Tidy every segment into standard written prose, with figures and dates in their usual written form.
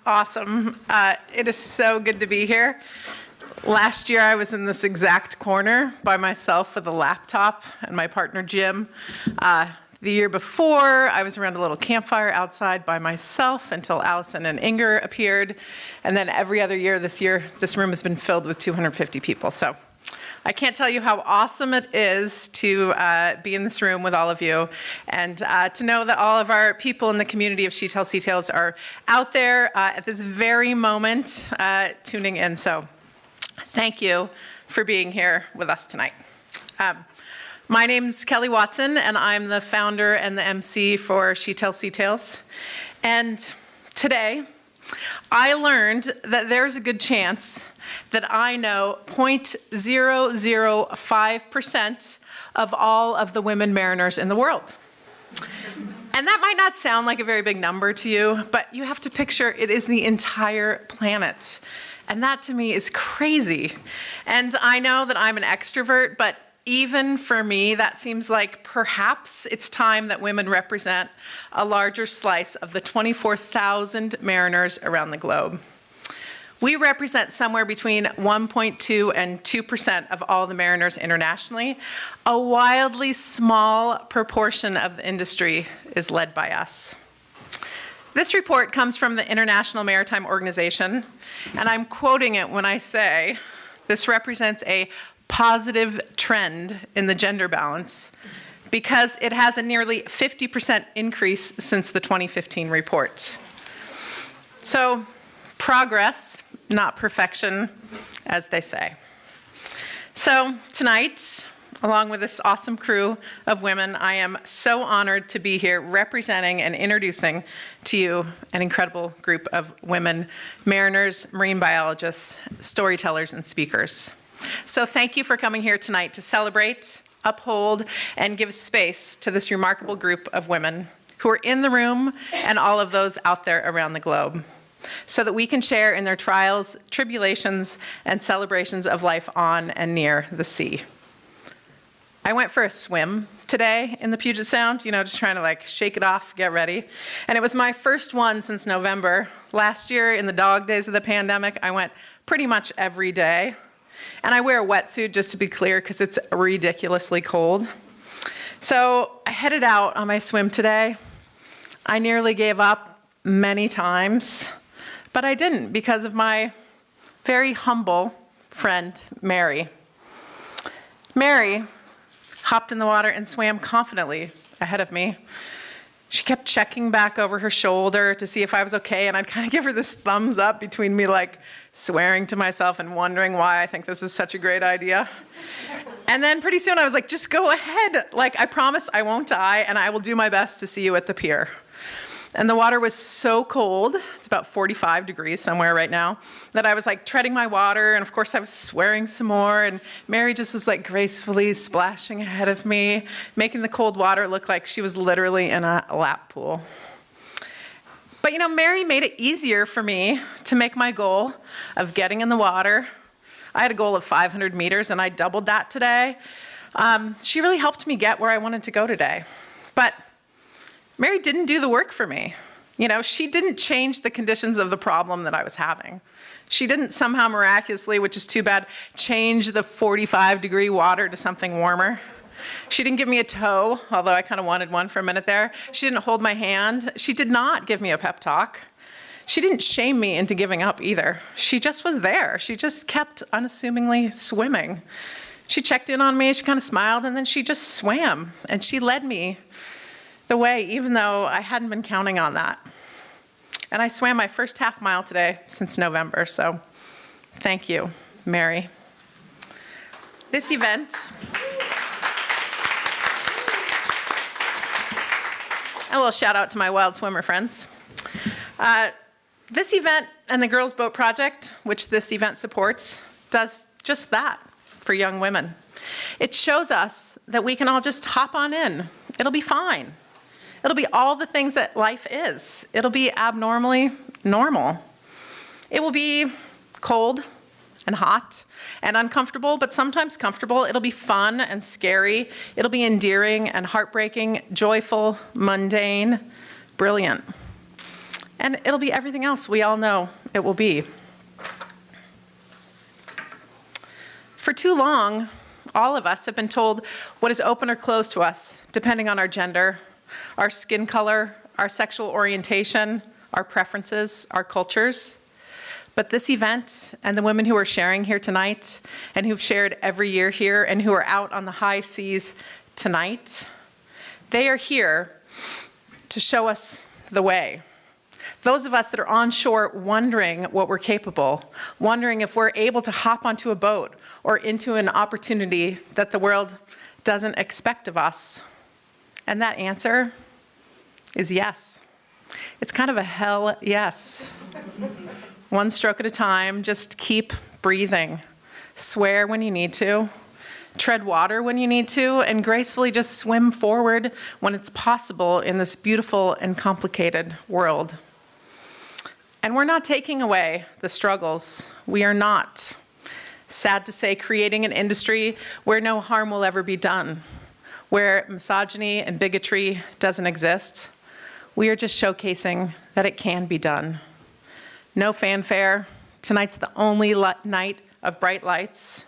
Awesome. It is so good to be here. Last year, I was in this exact corner by myself with a laptop and my partner, Jim. The year before, I was around a little campfire outside by myself until Allison and Inger appeared. And then every other year, this room has been filled with 250 people. So I can't tell you how awesome it is to be in this room with all of you and to know that all of our people in the community of She Tells Sea Tales are out there at this very moment tuning in. So thank you for being here with us tonight. My name's Kelly Watson, and I'm the founder and the MC for She Tells Sea Tales. And today, I learned that there's a good chance that I know 0.005% of all of the women mariners in the world. And that might not sound like a very big number to you, but you have to picture it is the entire planet. And that to me is crazy. And I know that I'm an extrovert, but even for me, that seems like perhaps it's time that women represent a larger slice of the 24,000 mariners around the globe. We represent somewhere between 1.2 and 2% of all the mariners internationally. A wildly small proportion of the industry is led by us. This report comes from the International Maritime Organization, and I'm quoting it when I say this represents a positive trend in the gender balance because it has a nearly 50% increase since the 2015 report. So, progress, not perfection, as they say. So tonight, along with this awesome crew of women, I am so honored to be here representing and introducing to you an incredible group of women mariners, marine biologists, storytellers, and speakers. So thank you for coming here tonight to celebrate, uphold, and give space to this remarkable group of women who are in the room and all of those out there around the globe, so that we can share in their trials, tribulations, and celebrations of life on and near the sea. I went for a swim today in the Puget Sound, just trying to shake it off, get ready. And it was my first one since November. Last year, in the dog days of the pandemic, I went pretty much every day. And I wear a wetsuit, just to be clear, because it's ridiculously cold. So I headed out on my swim today. I nearly gave up many times. But I didn't because of my very humble friend, Mary. Mary hopped in the water and swam confidently ahead of me. She kept checking back over her shoulder to see if I was okay, and I'd kind of give her this thumbs up between me swearing to myself and wondering why I think this is such a great idea. And then pretty soon I was like, just go ahead. I promise I won't die, and I will do my best to see you at the pier. And the water was so cold, it's about 45 degrees somewhere right now, that I was treading my water, and of course I was swearing some more, and Mary just was gracefully splashing ahead of me, making the cold water look like she was literally in a lap pool. But Mary made it easier for me to make my goal of getting in the water. I had a goal of 500 meters, and I doubled that today. She really helped me get where I wanted to go today. But Mary didn't do the work for me. She didn't change the conditions of the problem that I was having. She didn't somehow miraculously, which is too bad, change the 45-degree water to something warmer. She didn't give me a tow, although I kind of wanted one for a minute there. She didn't hold my hand. She did not give me a pep talk. She didn't shame me into giving up either. She just was there. She just kept unassumingly swimming. She checked in on me, she kind of smiled, and then she just swam. And she led me the way, even though I hadn't been counting on that. And I swam my first half mile today since November, so thank you, Mary. This event, a little shout out to my wild swimmer friends. This event and the Girls Boat Project, which this event supports, does just that for young women. It shows us that we can all just hop on in. It'll be fine. It'll be all the things that life is. It'll be abnormally normal. It will be cold and hot and uncomfortable, but sometimes comfortable. It'll be fun and scary. It'll be endearing and heartbreaking, joyful, mundane, brilliant. And it'll be everything else we all know it will be. For too long, all of us have been told what is open or closed to us, depending on our gender, our skin color, our sexual orientation, our preferences, our cultures. But this event and the women who are sharing here tonight and who've shared every year here and who are out on the high seas tonight, they are here to show us the way. Those of us that are on shore wondering what we're capable, wondering if we're able to hop onto a boat or into an opportunity that the world doesn't expect of us. And that answer is yes. It's kind of a hell yes. One stroke at a time, just keep breathing. Swear when you need to, tread water when you need to, and gracefully just swim forward when it's possible in this beautiful and complicated world. And we're not taking away the struggles. We are not. Sad to say, creating an industry where no harm will ever be done, where misogyny and bigotry doesn't exist. We are just showcasing that it can be done. No fanfare. Tonight's the only night of bright lights.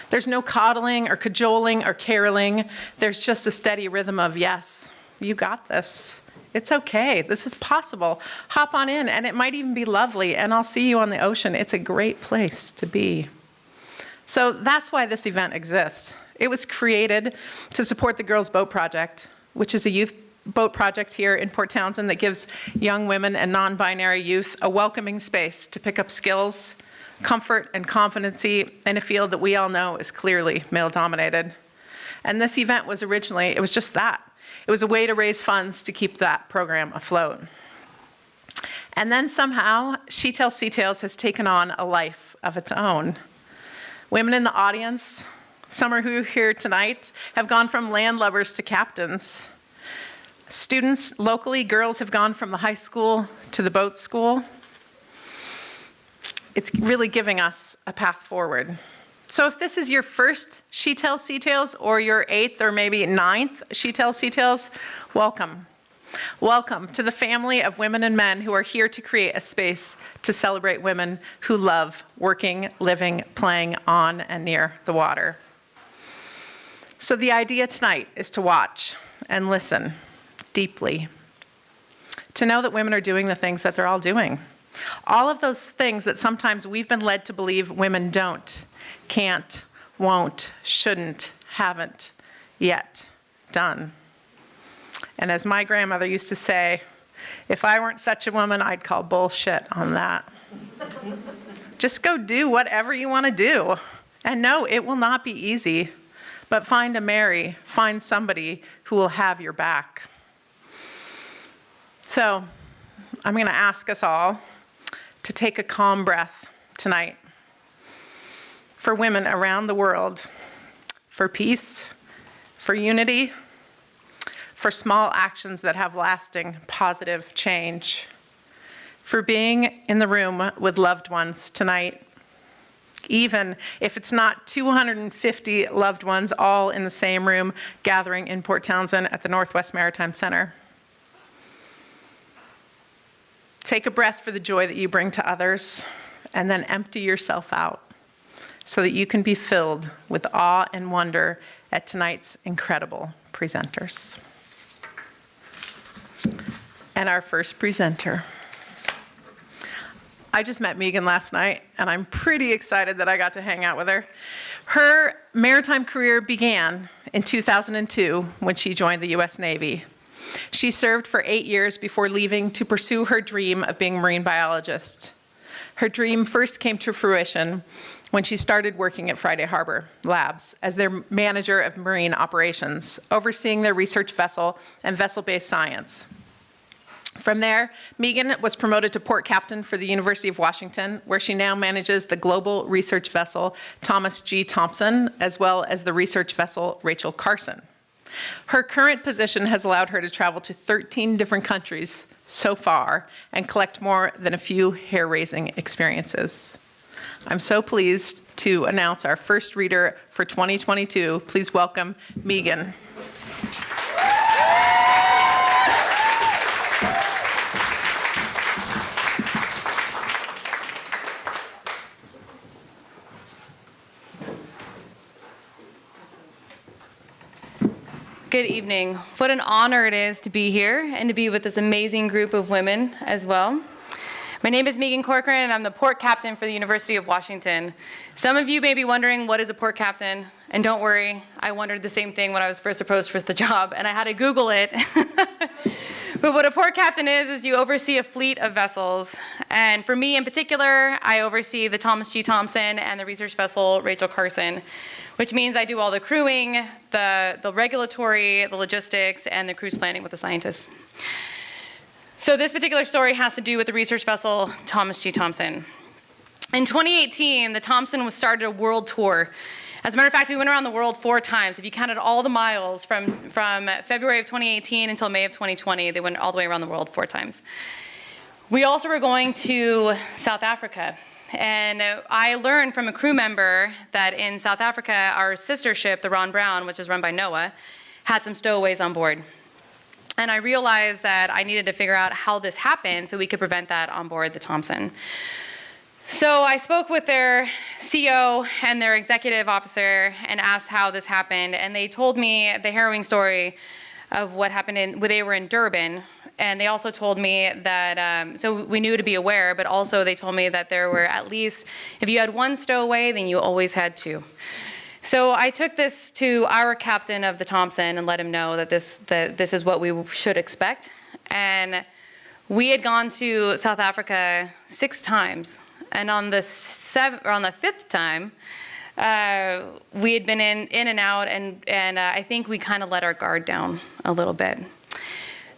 There's no coddling or cajoling or caroling. There's just a steady rhythm of, yes, you got this. It's okay. This is possible. Hop on in, and it might even be lovely, and I'll see you on the ocean. It's a great place to be. So that's why this event exists. It was created to support the Girls Boat Project, which is a youth boat project here in Port Townsend that gives young women and non-binary youth a welcoming space to pick up skills, comfort, and competency in a field that we all know is clearly male-dominated. And this event was originally, it was just that. It was a way to raise funds to keep that program afloat. And then somehow, She Tells Sea Tales has taken on a life of its own. Women in the audience, some are who are here tonight, have gone from landlubbers to captains. Students locally, girls have gone from the high school to the boat school. It's really giving us a path forward. So if this is your first She Tells Sea Tales or your 8th or maybe 9th She Tells Sea Tales, welcome. Welcome to the family of women and men who are here to create a space to celebrate women who love working, living, playing on and near the water. So the idea tonight is to watch and listen deeply, to know that women are doing the things that they're all doing. All of those things that sometimes we've been led to believe women don't, can't, won't, shouldn't, haven't yet done. And as my grandmother used to say, if I weren't such a woman, I'd call bullshit on that. Just go do whatever you want to do. And no, it will not be easy, but find a Mary, find somebody who will have your back. So I'm going to ask us all to take a calm breath tonight for women around the world, for peace, for unity, for small actions that have lasting positive change, for being in the room with loved ones tonight, even if it's not 250 loved ones all in the same room gathering in Port Townsend at the Northwest Maritime Center. Take a breath for the joy that you bring to others, and then empty yourself out so that you can be filled with awe and wonder at tonight's incredible presenters. And our first presenter. I just met Megan last night, and I'm pretty excited that I got to hang out with her. Her maritime career began in 2002 when she joined the U.S. Navy. She served for 8 years before leaving to pursue her dream of being a marine biologist. Her dream first came to fruition when she started working at Friday Harbor Labs as their manager of marine operations, overseeing their research vessel and vessel-based science. From there, Megan was promoted to port captain for the University of Washington, where she now manages the global research vessel Thomas G. Thompson, as well as the research vessel Rachel Carson. Her current position has allowed her to travel to 13 different countries so far and collect more than a few hair-raising experiences. I'm so pleased to announce our first reader for 2022. Please welcome Megan. Good evening. What an honor it is to be here and to be with this amazing group of women as well. My name is Megan Corcoran, and I'm the port captain for the University of Washington. Some of you may be wondering, what is a port captain? And don't worry, I wondered the same thing when I was first approached for the job, and I had to Google it. But what a port captain is you oversee a fleet of vessels. And for me in particular, I oversee the Thomas G. Thompson and the research vessel Rachel Carson, which means I do all the crewing, the regulatory, the logistics, and the cruise planning with the scientists. So this particular story has to do with the research vessel Thomas G. Thompson. In 2018, the Thompson started a world tour. As a matter of fact, we went around the world 4 times. If you counted all the miles from February of 2018 until May of 2020, they went all the way around the world 4 times. We also were going to South Africa. And I learned from a crew member that in South Africa, our sister ship, the Ron Brown, which is run by NOAA, had some stowaways on board. And I realized that I needed to figure out how this happened so we could prevent that on board the Thompson. So I spoke with their CEO and their executive officer and asked how this happened. And they told me the harrowing story of what happened when they were in Durban. And they also told me that, so we knew to be aware, but also they told me that there were at least, if you had 1 stowaway, then you always had 2. So I took this to our captain of the Thompson and let him know that this is what we should expect. And we had gone to South Africa 6 times. And on the 5th time, we had been in and out, and I think we kind of let our guard down a little bit.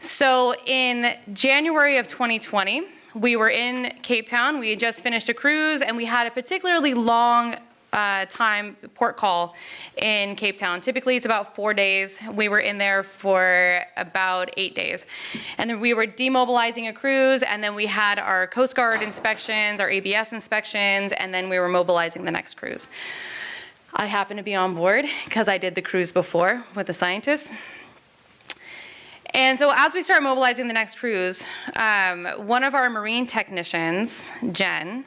So in January of 2020, we were in Cape Town. We had just finished a cruise, and we had a particularly long port call in Cape Town. Typically, it's about 4 days. We were in there for about 8 days. And then we were demobilizing a cruise, and then we had our Coast Guard inspections, our ABS inspections, and then we were mobilizing the next cruise. I happened to be on board because I did the cruise before with the scientists. And so as we start mobilizing the next cruise, one of our marine technicians, Jen,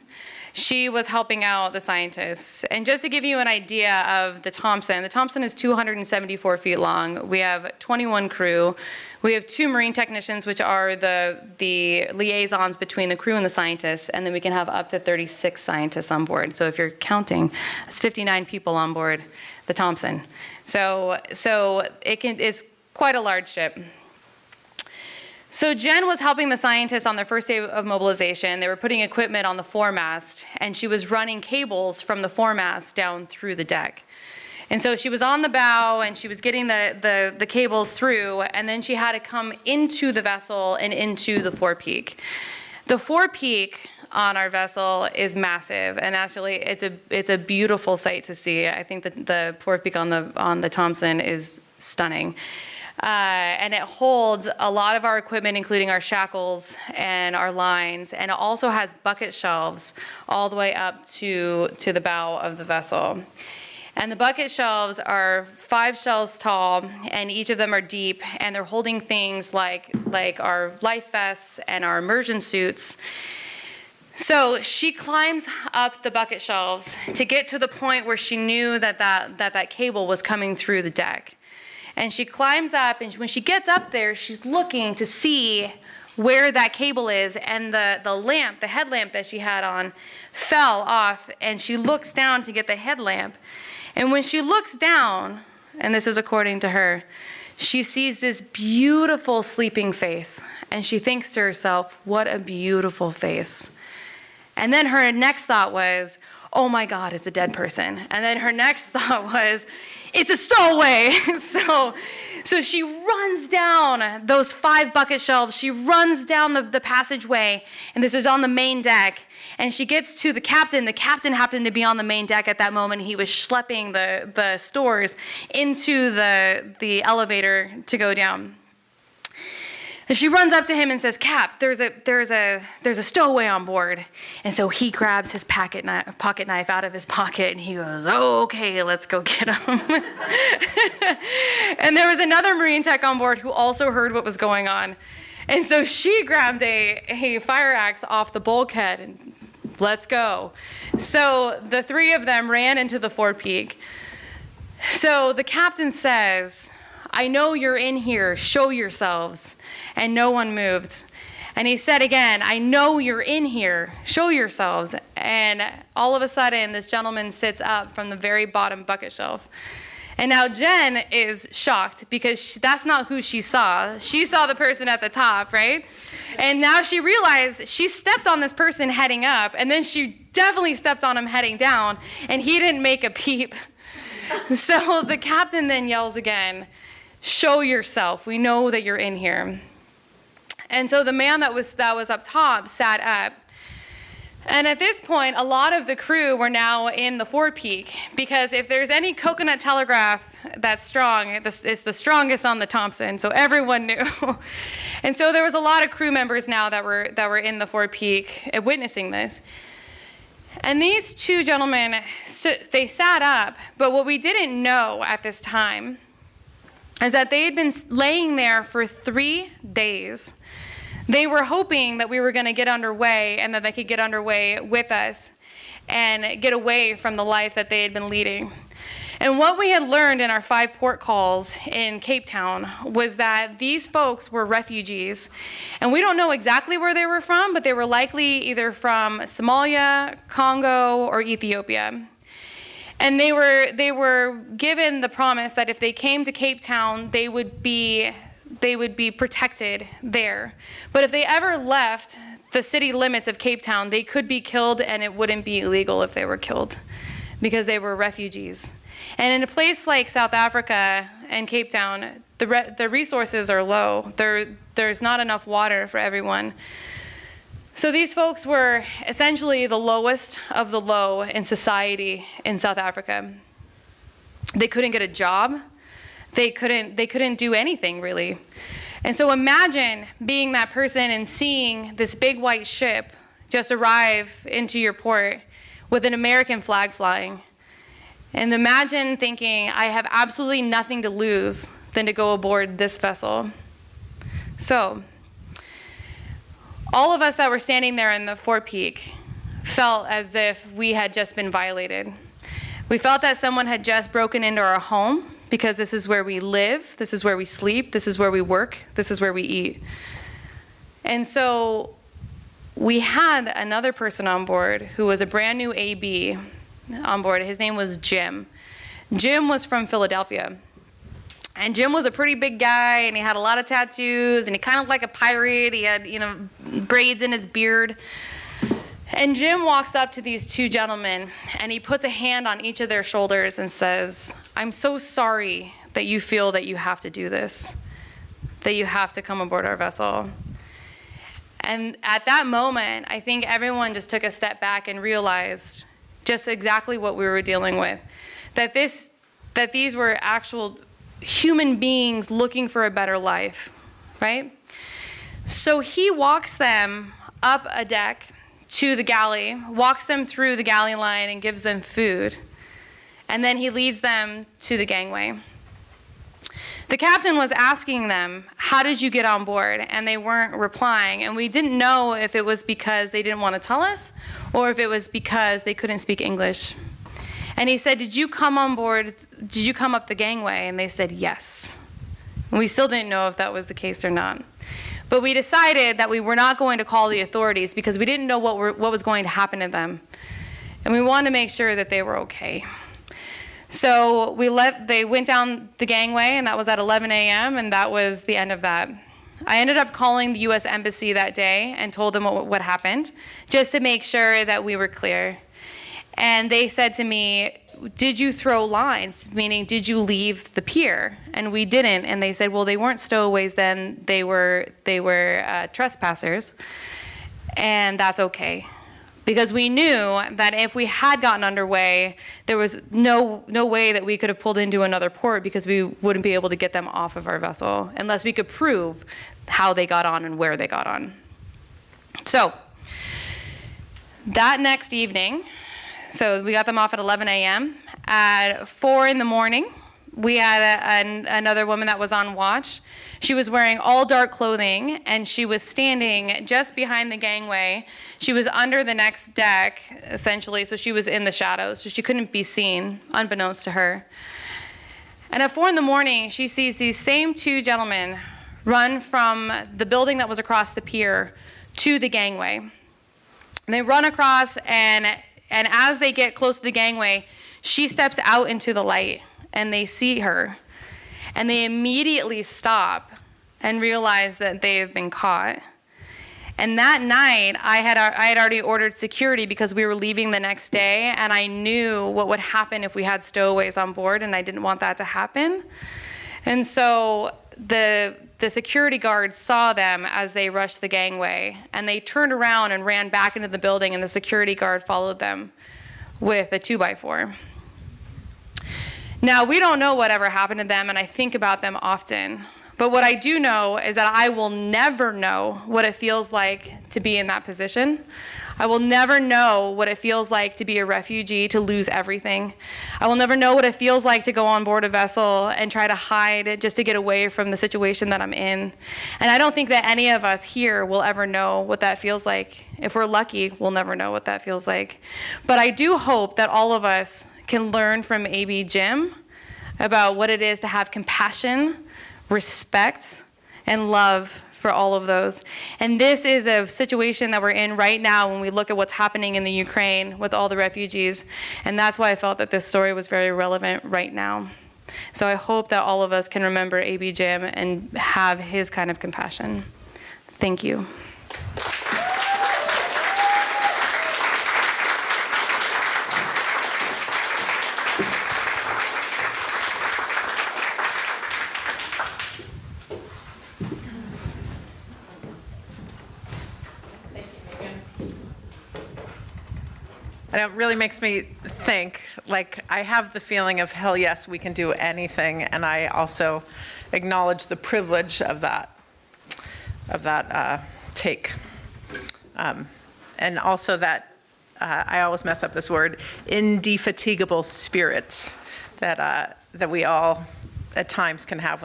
she was helping out the scientists. And just to give you an idea of the Thompson is 274 feet long. We have 21 crew. We have 2 marine technicians, which are the liaisons between the crew and the scientists, and then we can have up to 36 scientists on board. So if you're counting, that's 59 people on board the Thompson. So it's quite a large ship. So Jen was helping the scientists on their first day of mobilization. They were putting equipment on the foremast, and she was running cables from the foremast down through the deck. And so she was on the bow, and she was getting the cables through, and then she had to come into the vessel and into the forepeak. The forepeak on our vessel is massive, and actually it's a beautiful sight to see. I think that the forepeak on the Thompson is stunning. And it holds a lot of our equipment, including our shackles and our lines, and it also has bucket shelves all the way up to the bow of the vessel. And the bucket shelves are 5 shelves tall, and each of them are deep, and they're holding things like our life vests and our immersion suits. So she climbs up the bucket shelves to get to the point where she knew that cable was coming through the deck. And she climbs up, and when she gets up there, she's looking to see where that cable is, and the headlamp that she had on fell off, and she looks down to get the headlamp. And when she looks down, and this is according to her, she sees this beautiful sleeping face, and she thinks to herself, what a beautiful face. And then her next thought was, oh my God, it's a dead person. And then her next thought was, it's a stowaway. So she runs down those 5 bucket shelves. She runs down the passageway, and this is on the main deck. And she gets to the captain. The captain happened to be on the main deck at that moment. He was schlepping the stores into the elevator to go down. And she runs up to him and says, Cap, there's a stowaway on board. And so he grabs his pocket knife out of his pocket, and he goes, oh, okay, let's go get him. And there was another Marine tech on board who also heard what was going on. And so she grabbed a fire axe off the bulkhead and let's go. So the 3 of them ran into the forepeak. So the captain says, I know you're in here. Show yourselves. And no one moved. And he said again, I know you're in here. Show yourselves. And all of a sudden, this gentleman sits up from the very bottom bucket shelf. And now Jen is shocked because that's not who she saw. She saw the person at the top, right? And now she realized she stepped on this person heading up, and then she definitely stepped on him heading down, and he didn't make a peep. So the captain then yells again, show yourself. We know that you're in here. And so the man that was up top sat up. And at this point, a lot of the crew were now in the forepeak, because if there's any coconut telegraph that's strong, it's the strongest on the Thompson, so everyone knew. And so there was a lot of crew members now that were in the forepeak witnessing this. And these two gentlemen, they sat up, but what we didn't know at this time is that they had been laying there for 3 days. They were hoping that we were going to get underway and that they could get underway with us and get away from the life that they had been leading. And what we had learned in our 5 port calls in Cape Town was that these folks were refugees. And we don't know exactly where they were from, but they were likely either from Somalia, Congo, or Ethiopia. And they were given the promise that if they came to Cape Town, they would be protected there. But if they ever left the city limits of Cape Town, they could be killed, and it wouldn't be illegal if they were killed because they were refugees. And in a place like South Africa and Cape Town, the resources are low. There's not enough water for everyone. So these folks were essentially the lowest of the low in society in South Africa. They couldn't get a job. They couldn't do anything, really. And so imagine being that person and seeing this big white ship just arrive into your port with an American flag flying. And imagine thinking, I have absolutely nothing to lose than to go aboard this vessel. So all of us that were standing there in the forepeak felt as if we had just been violated. We felt that someone had just broken into our home, because this is where we live, this is where we sleep, this is where we work, this is where we eat. And so we had another person on board who was a brand new AB on board. His name was Jim. Jim was from Philadelphia. And Jim was a pretty big guy, and he had a lot of tattoos, and he kind of like a pirate. He had, braids in his beard. And Jim walks up to these two gentlemen, and he puts a hand on each of their shoulders and says, I'm so sorry that you feel that you have to do this, that you have to come aboard our vessel. And at that moment, I think everyone just took a step back and realized just exactly what we were dealing with, that these were actual human beings looking for a better life, right? So he walks them up a deck to the galley, walks them through the galley line and gives them food. And then he leads them to the gangway. The captain was asking them, how did you get on board? And they weren't replying. And we didn't know if it was because they didn't want to tell us or if it was because they couldn't speak English. And he said, did you come on board? Did you come up the gangway? And they said, yes. And we still didn't know if that was the case or not. But we decided that we were not going to call the authorities because we didn't know what was going to happen to them. And we wanted to make sure that they were okay. So they went down the gangway, and that was at 11 a.m., and that was the end of that. I ended up calling the U.S. Embassy that day and told them what happened, just to make sure that we were clear. And they said to me, did you throw lines? Meaning, did you leave the pier? And we didn't. And they said, well, they weren't stowaways then. They were trespassers. And that's okay. Because we knew that if we had gotten underway, there was no way that we could have pulled into another port because we wouldn't be able to get them off of our vessel unless we could prove how they got on and where they got on. So that next evening, so we got them off at 11 a.m. At 4 in the morning, we had another woman that was on watch. She was wearing all dark clothing, and she was standing just behind the gangway. She was under the next deck, essentially, so she was in the shadows, so she couldn't be seen, unbeknownst to her. And at 4 in the morning, she sees these same 2 gentlemen run from the building that was across the pier to the gangway. And they run across, and as they get close to the gangway, she steps out into the light, and they see her. And they immediately stop and realize that they have been caught. And that night, I had already ordered security because we were leaving the next day, and I knew what would happen if we had stowaways on board, and I didn't want that to happen. And so the security guards saw them as they rushed the gangway, and they turned around and ran back into the building, and the security guard followed them with a 2x4. Now, we don't know whatever happened to them, and I think about them often. But what I do know is that I will never know what it feels like to be in that position. I will never know what it feels like to be a refugee, to lose everything. I will never know what it feels like to go on board a vessel and try to hide just to get away from the situation that I'm in. And I don't think that any of us here will ever know what that feels like. If we're lucky, we'll never know what that feels like. But I do hope that all of us can learn from AB Jim about what it is to have compassion, respect, and love for all of those. And this is a situation that we're in right now when we look at what's happening in the Ukraine with all the refugees. And that's why I felt that this story was very relevant right now. So I hope that all of us can remember AB Jim and have his kind of compassion. Thank you. And it really makes me think, like, I have the feeling of, hell yes, we can do anything. And I also acknowledge the privilege of that take. And also that, I always mess up this word, indefatigable spirit that we all at times can have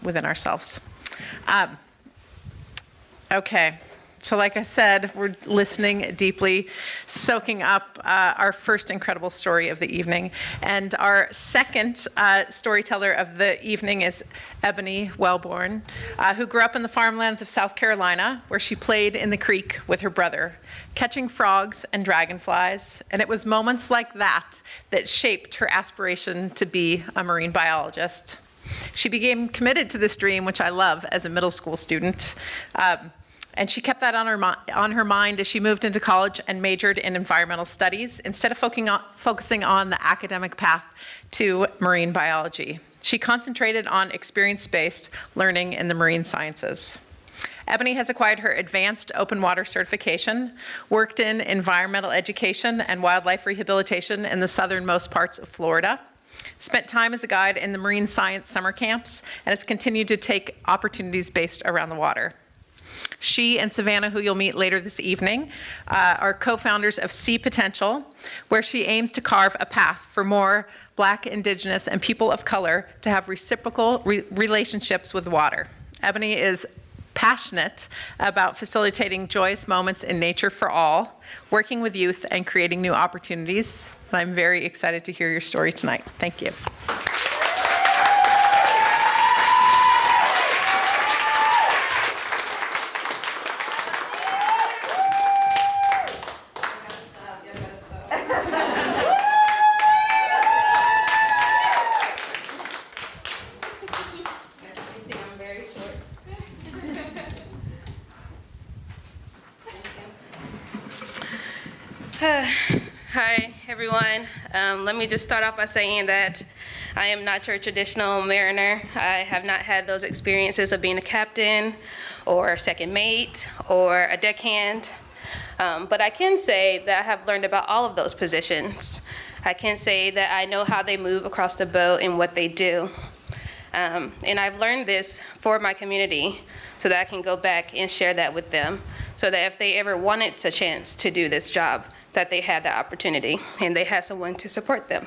within ourselves. Okay. So like I said, we're listening deeply, soaking up our first incredible story of the evening. And our second storyteller of the evening is Ebony Wellborn, who grew up in the farmlands of South Carolina, where she played in the creek with her brother, catching frogs and dragonflies. And it was moments like that that shaped her aspiration to be a marine biologist. She became committed to this dream, which I love, as a middle school student. And she kept that on her mind as she moved into college and majored in environmental studies, instead of focusing on the academic path to marine biology. She concentrated on experience-based learning in the marine sciences. Ebony has acquired her advanced open water certification, worked in environmental education and wildlife rehabilitation in the southernmost parts of Florida, spent time as a guide in the marine science summer camps, and has continued to take opportunities based around the water. She and Savannah, who you'll meet later this evening, are co-founders of Sea Potential, where she aims to carve a path for more Black, Indigenous, and people of color to have reciprocal relationships with water. Ebony is passionate about facilitating joyous moments in nature for all, working with youth, and creating new opportunities. And I'm very excited to hear your story tonight. Thank you. Hi, everyone. Let me just start off by saying that I am not your traditional mariner. I have not had those experiences of being a captain or a second mate or a deckhand. But I can say that I have learned about all of those positions. I can say that I know how they move across the boat and what they do. And I've learned this for my community so that I can go back and share that with them, so that if they ever wanted a chance to do this job, that they had the opportunity and they had someone to support them.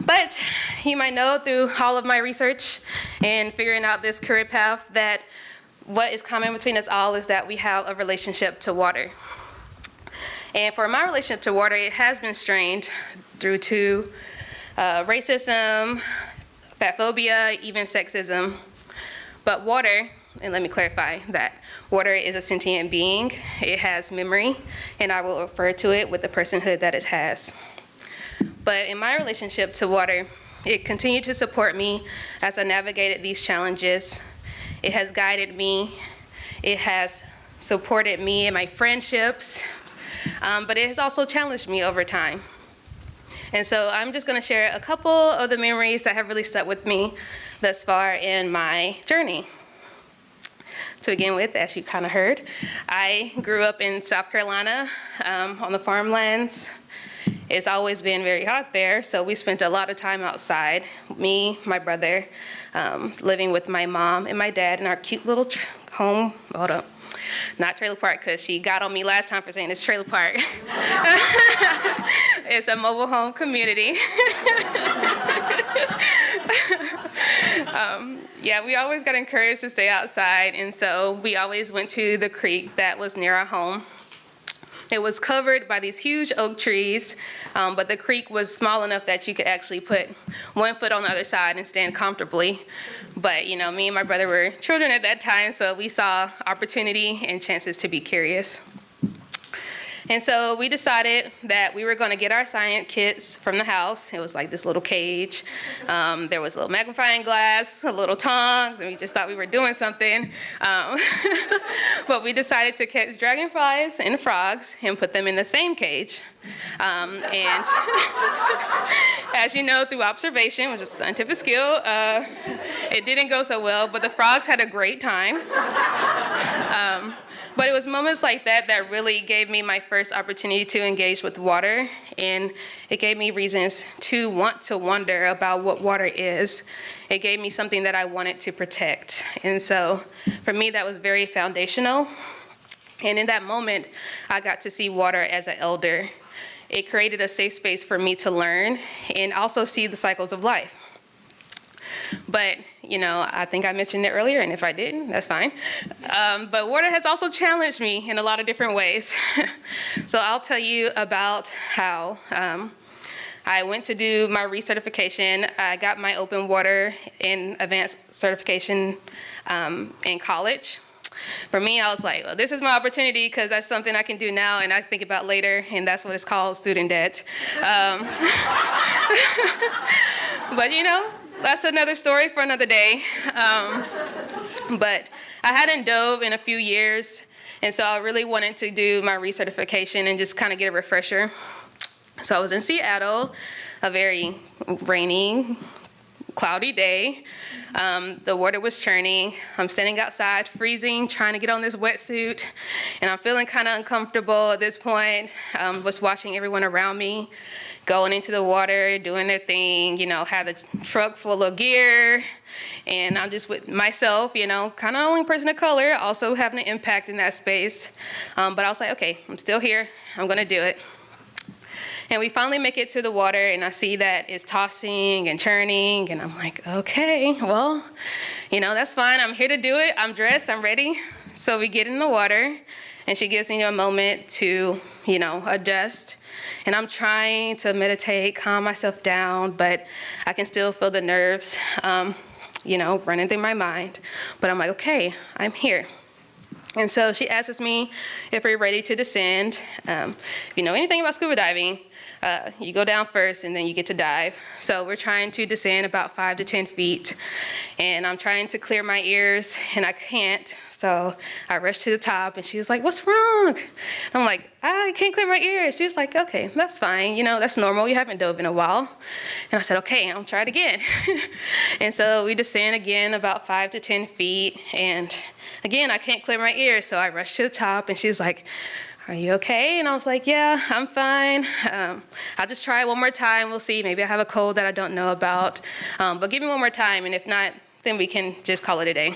But you might know through all of my research and figuring out this career path that what is common between us all is that we have a relationship to water. And for my relationship to water, it has been strained due to racism, fat phobia, even sexism. But water, and let me clarify that water is a sentient being. It has memory, and I will refer to it with the personhood that it has. But in my relationship to water, it continued to support me as I navigated these challenges. It has guided me. It has supported me in my friendships, but it has also challenged me over time. And so I'm just gonna share a couple of the memories that have really stuck with me thus far in my journey. To begin with, as you kind of heard, I grew up in South Carolina on the farmlands. It's always been very hot there, so we spent a lot of time outside. Me, my brother, living with my mom and my dad in our cute little home. Hold up. Not trailer park, because she got on me last time for saying it's trailer park. It's a mobile home community. Yeah, we always got encouraged to stay outside, and so we always went to the creek that was near our home. It was covered by these huge oak trees, but the creek was small enough that you could actually put one foot on the other side and stand comfortably. But you know, me and my brother were children at that time, so we saw opportunity and chances to be curious. And so we decided that we were going to get our science kits from the house. It was like this little cage. There was a little magnifying glass, a little tongs, and we just thought we were doing something. But we decided to catch dragonflies and frogs and put them in the same cage. And as you know, through observation, which is a scientific skill, it didn't go so well, but the frogs had a great time. But it was moments like that that really gave me my first opportunity to engage with water, and it gave me reasons to want to wonder about what water is. It gave me something that I wanted to protect. And so for me, that was very foundational. And in that moment, I got to see water as an elder. It created a safe space for me to learn and also see the cycles of life. But, you know, I think I mentioned it earlier, and if I didn't, that's fine. But water has also challenged me in a lot of different ways. So I'll tell you about how I went to do my recertification. I got my open water and advanced certification in college. For me, I was like, well, this is my opportunity because that's something I can do now and I think about later, and that's what it's called, student debt. But, you know, that's another story for another day. But I hadn't dove in a few years, and so I really wanted to do my recertification and just kind of get a refresher. So I was in Seattle, a very rainy, cloudy day. The water was churning. I'm standing outside, freezing, trying to get on this wetsuit, and I'm feeling kind of uncomfortable at this point. Was watching everyone around me going into the water, doing their thing, you know, had a truck full of gear, and I'm just with myself, you know, kind of only person of color, also having an impact in that space. But I was like, okay, I'm still here, I'm gonna do it. And we finally make it to the water, and I see that it's tossing and churning, and I'm like, okay, well, you know, that's fine, I'm here to do it, I'm dressed, I'm ready. So we get in the water, and she gives me a moment to, you know, adjust. And I'm trying to meditate, calm myself down, but I can still feel the nerves, you know, running through my mind. But I'm like, okay, I'm here. And so she asks me if we're ready to descend. If you know anything about scuba diving, you go down first and then you get to dive. So we're trying to descend about 5 to 10 feet. And I'm trying to clear my ears, and I can't. So I rushed to the top, and she was like, what's wrong? And I'm like, I can't clear my ears. She was like, okay, that's fine. You know, that's normal. You haven't dove in a while. And I said, okay, I'll try it again. And so we descend again about 5 to 10 feet. And again, I can't clear my ears. So I rushed to the top, and she was like, are you okay? And I was like, yeah, I'm fine. I'll just try it one more time. We'll see. Maybe I have a cold that I don't know about. But give me one more time. And if not, then we can just call it a day.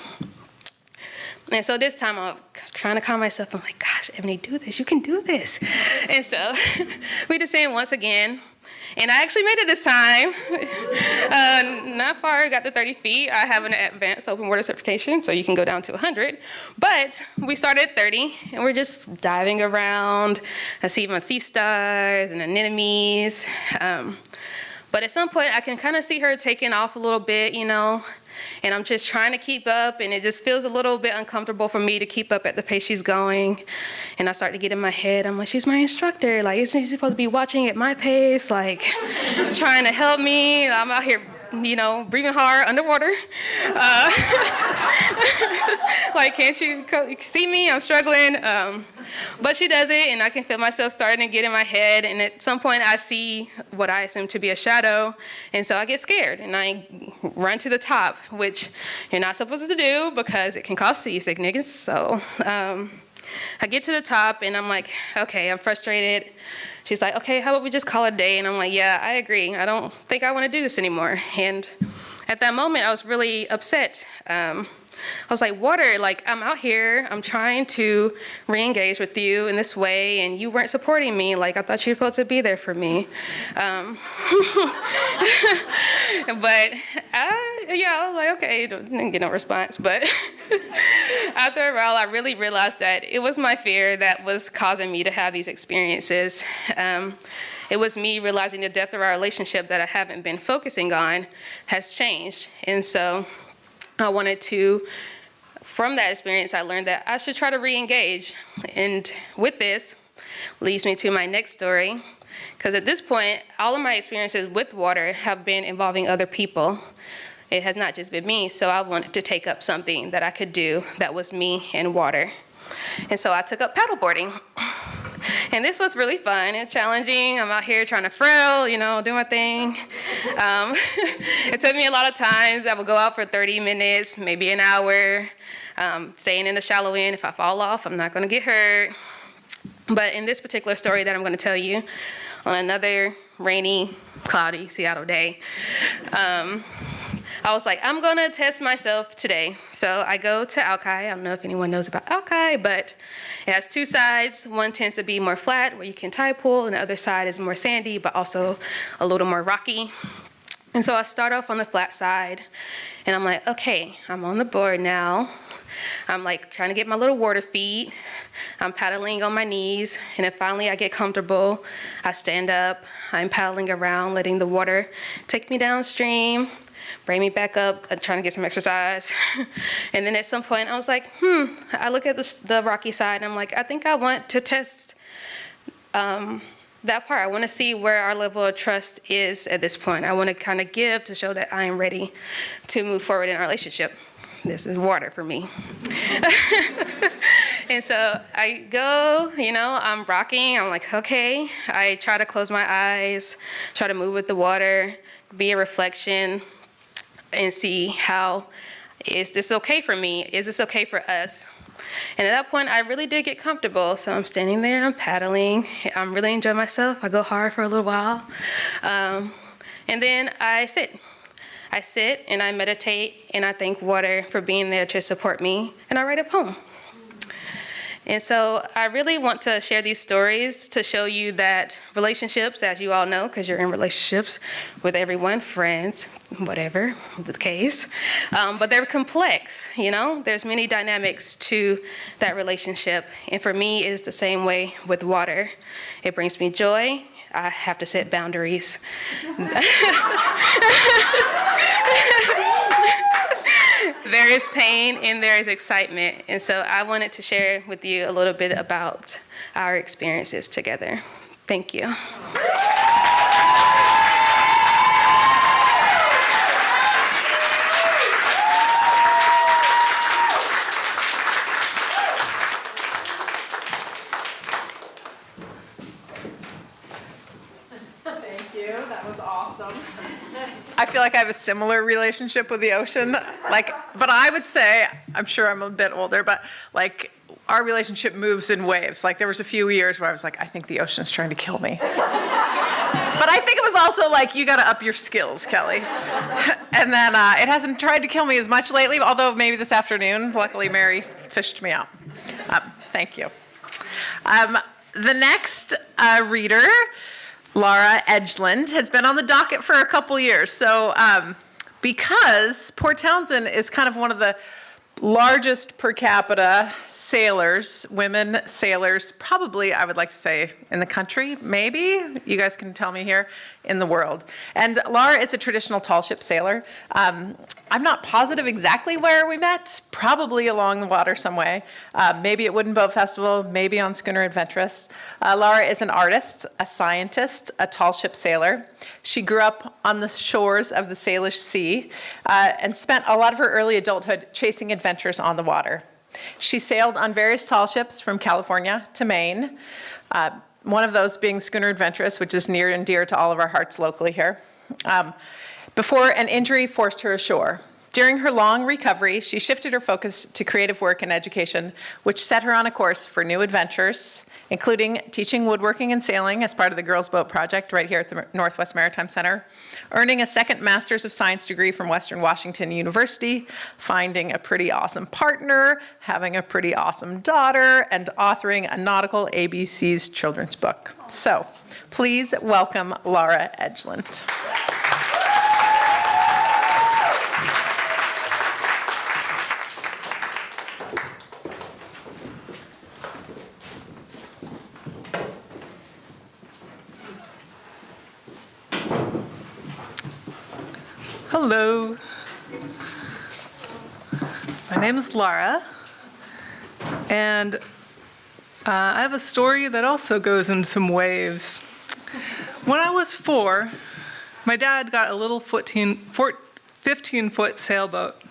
And so this time I'm trying to calm myself. I'm like, gosh, Ebony, do this. You can do this. And so we descend once again. And I actually made it this time. Not far, got to 30 feet. I have an advanced open water certification, so you can go down to 100. But we started at 30, and we're just diving around. I see my sea stars and anemones. But at some point, I can kind of see her taking off a little bit, you know, and I'm just trying to keep up, and it just feels a little bit uncomfortable for me to keep up at the pace she's going. And I start to get in my head, I'm like, she's my instructor. Like, isn't she supposed to be watching at my pace? Like, trying to help me. I'm out here, you know, breathing hard underwater. Like, can't you see me? I'm struggling. But she does it, and I can feel myself starting to get in my head. And at some point, I see what I assume to be a shadow. And so I get scared, and I run to the top, which you're not supposed to do because it can cause seasickness. So I get to the top, and I'm like, okay, I'm frustrated. She's like, okay, how about we just call it a day? And I'm like, yeah, I agree. I don't think I want to do this anymore. And at that moment, I was really upset. I was like, Water, like, I'm out here, I'm trying to re-engage with you in this way, and you weren't supporting me. Like, I thought you were supposed to be there for me. But, yeah, I was like, okay, didn't get no response. But after a while, I really realized that it was my fear that was causing me to have these experiences. It was me realizing the depth of our relationship that I haven't been focusing on has changed. And so I wanted to, from that experience, I learned that I should try to re-engage. And with this, leads me to my next story. Because at this point, all of my experiences with water have been involving other people. It has not just been me, so I wanted to take up something that I could do that was me and water. And so I took up paddleboarding. And this was really fun and challenging. I'm out here trying to frail, you know, do my thing. It took me a lot of times. I would go out for 30 minutes, maybe an hour, staying in the shallow end. If I fall off, I'm not going to get hurt. But in this particular story that I'm going to tell you, on another rainy, cloudy Seattle day, I was like, I'm going to test myself today. So I go to Alki. I don't know if anyone knows about Alki, but it has two sides. One tends to be more flat, where you can tide pool, and the other side is more sandy, but also a little more rocky. And so I start off on the flat side, and I'm like, okay, I'm on the board now. I'm like trying to get my little water feet. I'm paddling on my knees, and then finally I get comfortable. I stand up. I'm paddling around, letting the water take me downstream, bring me back up, trying to get some exercise. And then at some point, I was like, I look at the rocky side, and I'm like, I think I want to test that part. I want to see where our level of trust is at this point. I want to kind of give to show that I am ready to move forward in our relationship. This is water for me. And so I go, you know, I'm rocking. I'm like, okay. I try to close my eyes, try to move with the water, be a reflection, and see how, is this okay for me? Is this okay for us? And at that point, I really did get comfortable. So I'm standing there, I'm paddling. I'm really enjoying myself. I go hard for a little while. And then I sit. I sit and I meditate, and I thank water for being there to support me, and I write a poem. And so I really want to share these stories to show you that relationships, as you all know, because you're in relationships with everyone, friends, whatever the case, but they're complex, you know? There's many dynamics to that relationship. And for me, it's the same way with water. It brings me joy. I have to set boundaries. There is pain and there is excitement. And so I wanted to share with you a little bit about our experiences together. Thank you. Thank you. That was awesome. I feel like I have a similar relationship with the ocean. But I would say, I'm sure I'm a bit older, but like our relationship moves in waves. Like there was a few years where I was like, I think the ocean is trying to kill me. But I think it was also like, you got to up your skills, Kelly. And then it hasn't tried to kill me as much lately, although maybe this afternoon, luckily Mary fished me out. Thank you. The next reader, Laura Edgeland, has been on the docket for a couple years. So because Port Townsend is kind of one of the largest per capita sailors, women sailors, probably, I would like to say, in the country, maybe, you guys can tell me here, in the world. And Laura is a traditional tall ship sailor. I'm not positive exactly where we met, probably along the water some way, maybe at Wooden Boat Festival, maybe on Schooner Adventurous. Laura is an artist, a scientist, a tall ship sailor. She grew up on the shores of the Salish Sea and spent a lot of her early adulthood chasing adventures on the water. She sailed on various tall ships from California to Maine, one of those being Schooner Adventurous, which is near and dear to all of our hearts locally here, before an injury forced her ashore. During her long recovery, she shifted her focus to creative work and education, which set her on a course for new adventures, including teaching woodworking and sailing as part of the Girls Boat Project right here at the Northwest Maritime Center, earning a second Master's of Science degree from Western Washington University, finding a pretty awesome partner, having a pretty awesome daughter, and authoring a nautical ABC's children's book. So please welcome Laura Edgeland. Hello. My name is Laura, and I have a story that also goes in some waves. When I was 4, my dad got a little 15-foot sailboat,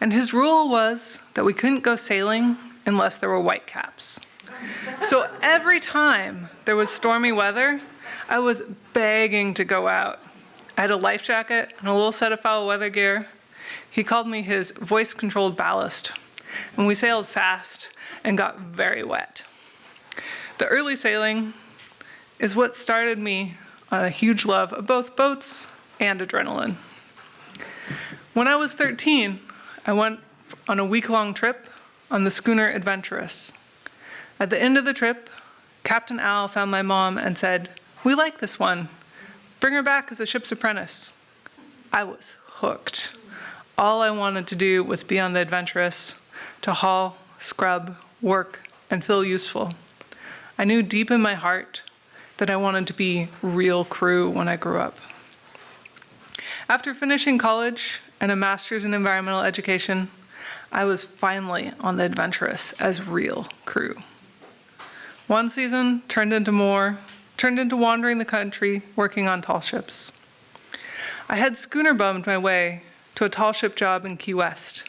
and his rule was that we couldn't go sailing unless there were whitecaps. So every time there was stormy weather, I was begging to go out. I had a life jacket and a little set of foul weather gear. He called me his voice-controlled ballast, and we sailed fast and got very wet. The early sailing is what started me on a huge love of both boats and adrenaline. When I was 13, I went on a week-long trip on the Schooner Adventurous. At the end of the trip, Captain Al found my mom and said, "We like this one. Bring her back as a ship's apprentice." I was hooked. All I wanted to do was be on the Adventurous, to haul, scrub, work, and feel useful. I knew deep in my heart that I wanted to be real crew when I grew up. After finishing college and a master's in environmental education, I was finally on the Adventurous as real crew. One season turned into wandering the country, working on tall ships. I had schooner bummed my way to a tall ship job in Key West,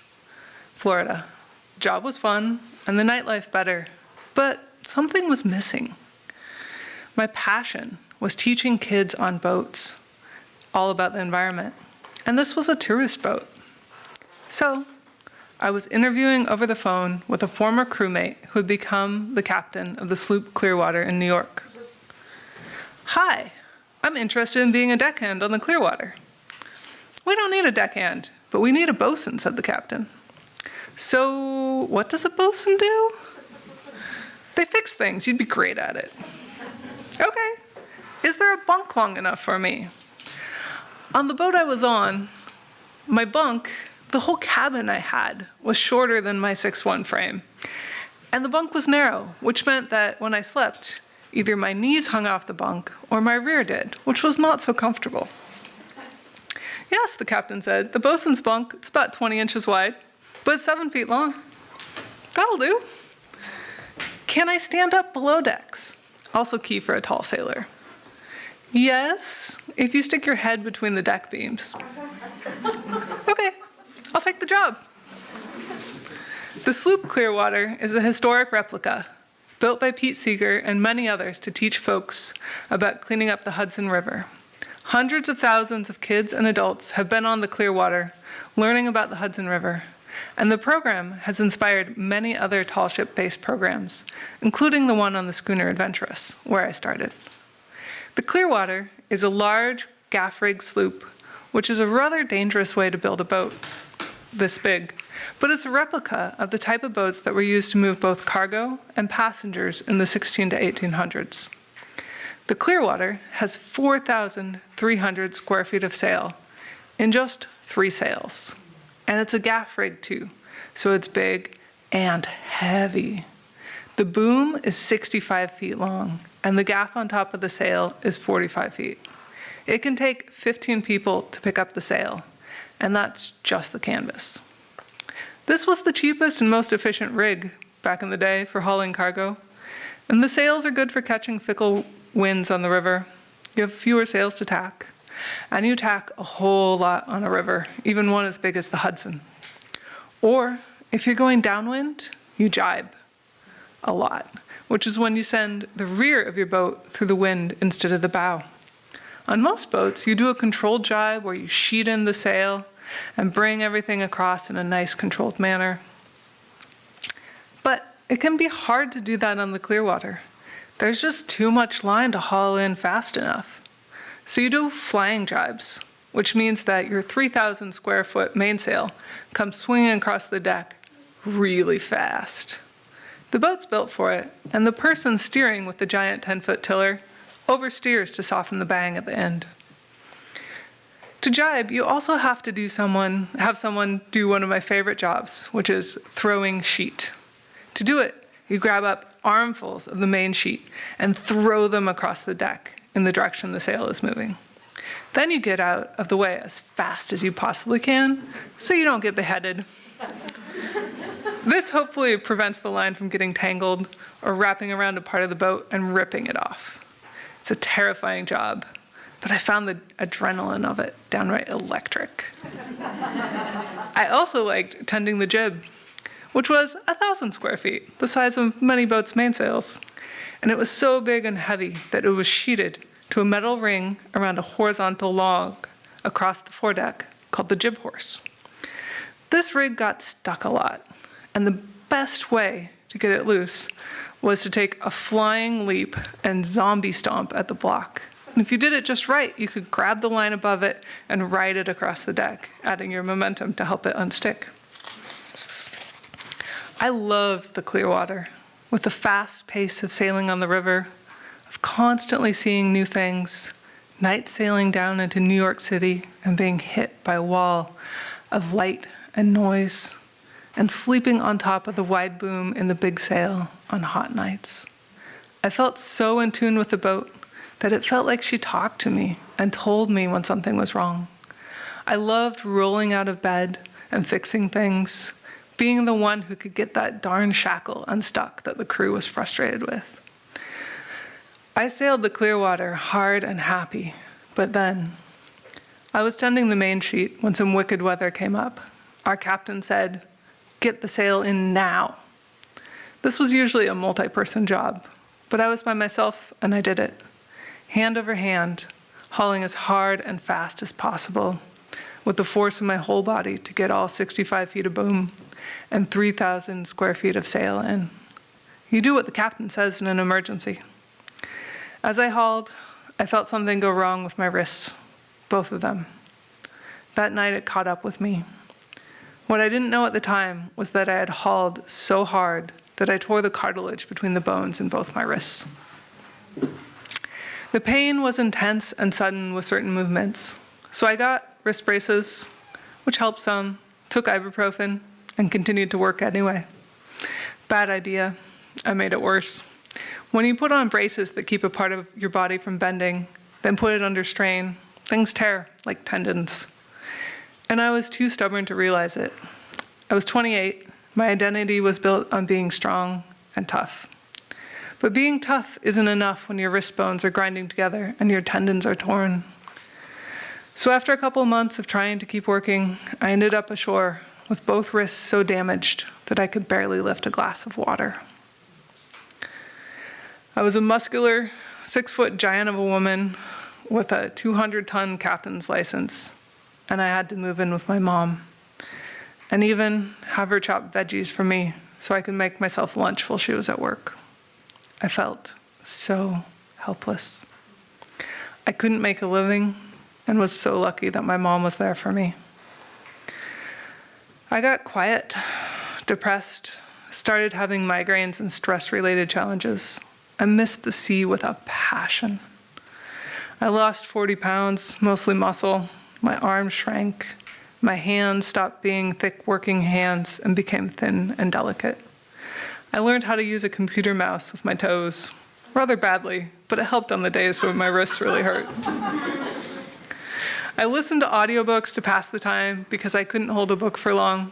Florida. The job was fun and the nightlife better, but something was missing. My passion was teaching kids on boats, all about the environment, and this was a tourist boat. So I was interviewing over the phone with a former crewmate who had become the captain of the sloop Clearwater in New York. "Hi, I'm interested in being a deckhand on the Clearwater." "We don't need a deckhand, but we need a bosun," said the captain. "So what does a bosun do?" "They fix things. You'd be great at it." "Okay. Is there a bunk long enough for me?" On the boat I was on, my bunk, the whole cabin I had, was shorter than my 6'1" frame. And the bunk was narrow, which meant that when I slept, either my knees hung off the bunk or my rear did, which was not so comfortable. "Yes," the captain said, "the bosun's bunk, it's about 20 inches wide, but it's 7 feet long." "That'll do." "Can I stand up below decks?" Also key for a tall sailor. "Yes, if you stick your head between the deck beams." "Okay, I'll take the job." The sloop Clearwater is a historic replica built by Pete Seeger and many others to teach folks about cleaning up the Hudson River. Hundreds of thousands of kids and adults have been on the Clearwater learning about the Hudson River, and the program has inspired many other tall ship-based programs, including the one on the Schooner Adventurous, where I started. The Clearwater is a large gaff-rigged sloop, which is a rather dangerous way to build a boat this big, but it's a replica of the type of boats that were used to move both cargo and passengers in the 16 to 1800s. The Clearwater has 4,300 square feet of sail in just 3 sails. And it's a gaff rig too, so it's big and heavy. The boom is 65 feet long, and the gaff on top of the sail is 45 feet. It can take 15 people to pick up the sail, and that's just the canvas. This was the cheapest and most efficient rig back in the day for hauling cargo, and the sails are good for catching fickle winds on the river. You have fewer sails to tack, and you tack a whole lot on a river, even one as big as the Hudson. Or if you're going downwind, you jibe a lot, which is when you send the rear of your boat through the wind instead of the bow. On most boats, you do a controlled jibe where you sheet in the sail and bring everything across in a nice controlled manner. But it can be hard to do that on the Clearwater. There's just too much line to haul in fast enough. So you do flying jibes, which means that your 3,000 square foot mainsail comes swinging across the deck really fast. The boat's built for it, and the person steering with the giant 10-foot tiller oversteers to soften the bang at the end. To jibe, you also have to have someone do one of my favorite jobs, which is throwing sheet. To do it, you grab up armfuls of the main sheet and throw them across the deck in the direction the sail is moving. Then you get out of the way as fast as you possibly can so you don't get beheaded. This hopefully prevents the line from getting tangled or wrapping around a part of the boat and ripping it off. It's a terrifying job, but I found the adrenaline of it downright electric. I also liked tending the jib, which was 1,000 square feet, the size of many boats' mainsails. And it was so big and heavy that it was sheeted to a metal ring around a horizontal log across the foredeck called the jib horse. This rig got stuck a lot, and the best way to get it loose was to take a flying leap and zombie stomp at the block. And if you did it just right, you could grab the line above it and ride it across the deck, adding your momentum to help it unstick. I loved the Clearwater, with the fast pace of sailing on the river, of constantly seeing new things, night sailing down into New York City and being hit by a wall of light and noise, and sleeping on top of the wide boom in the big sail on hot nights. I felt so in tune with the boat that it felt like she talked to me and told me when something was wrong. I loved rolling out of bed and fixing things, being the one who could get that darn shackle unstuck that the crew was frustrated with. I sailed the Clearwater hard and happy, but then I was tending the main sheet when some wicked weather came up. Our captain said, "Get the sail in now." This was usually a multi-person job, but I was by myself and I did it, hand over hand, hauling as hard and fast as possible, with the force of my whole body to get all 65 feet of boom and 3,000 square feet of sail in. You do what the captain says in an emergency. As I hauled, I felt something go wrong with my wrists, both of them. That night it caught up with me. What I didn't know at the time was that I had hauled so hard that I tore the cartilage between the bones in both my wrists. The pain was intense and sudden with certain movements, so I got wrist braces, which helped some, took ibuprofen, and continued to work anyway. Bad idea. I made it worse. When you put on braces that keep a part of your body from bending, then put it under strain, things tear like tendons. And I was too stubborn to realize it. I was 28. My identity was built on being strong and tough. But being tough isn't enough when your wrist bones are grinding together and your tendons are torn. So after a couple months of trying to keep working, I ended up ashore with both wrists so damaged that I could barely lift a glass of water. I was a muscular, 6-foot giant of a woman with a 200-ton captain's license, and I had to move in with my mom, and even have her chop veggies for me so I could make myself lunch while she was at work. I felt so helpless. I couldn't make a living and was so lucky that my mom was there for me. I got quiet, depressed, started having migraines and stress-related challenges. I missed the sea with a passion. I lost 40 pounds, mostly muscle. My arms shrank. My hands stopped being thick working hands and became thin and delicate. I learned how to use a computer mouse with my toes, rather badly, but it helped on the days when my wrists really hurt. I listened to audiobooks to pass the time because I couldn't hold a book for long.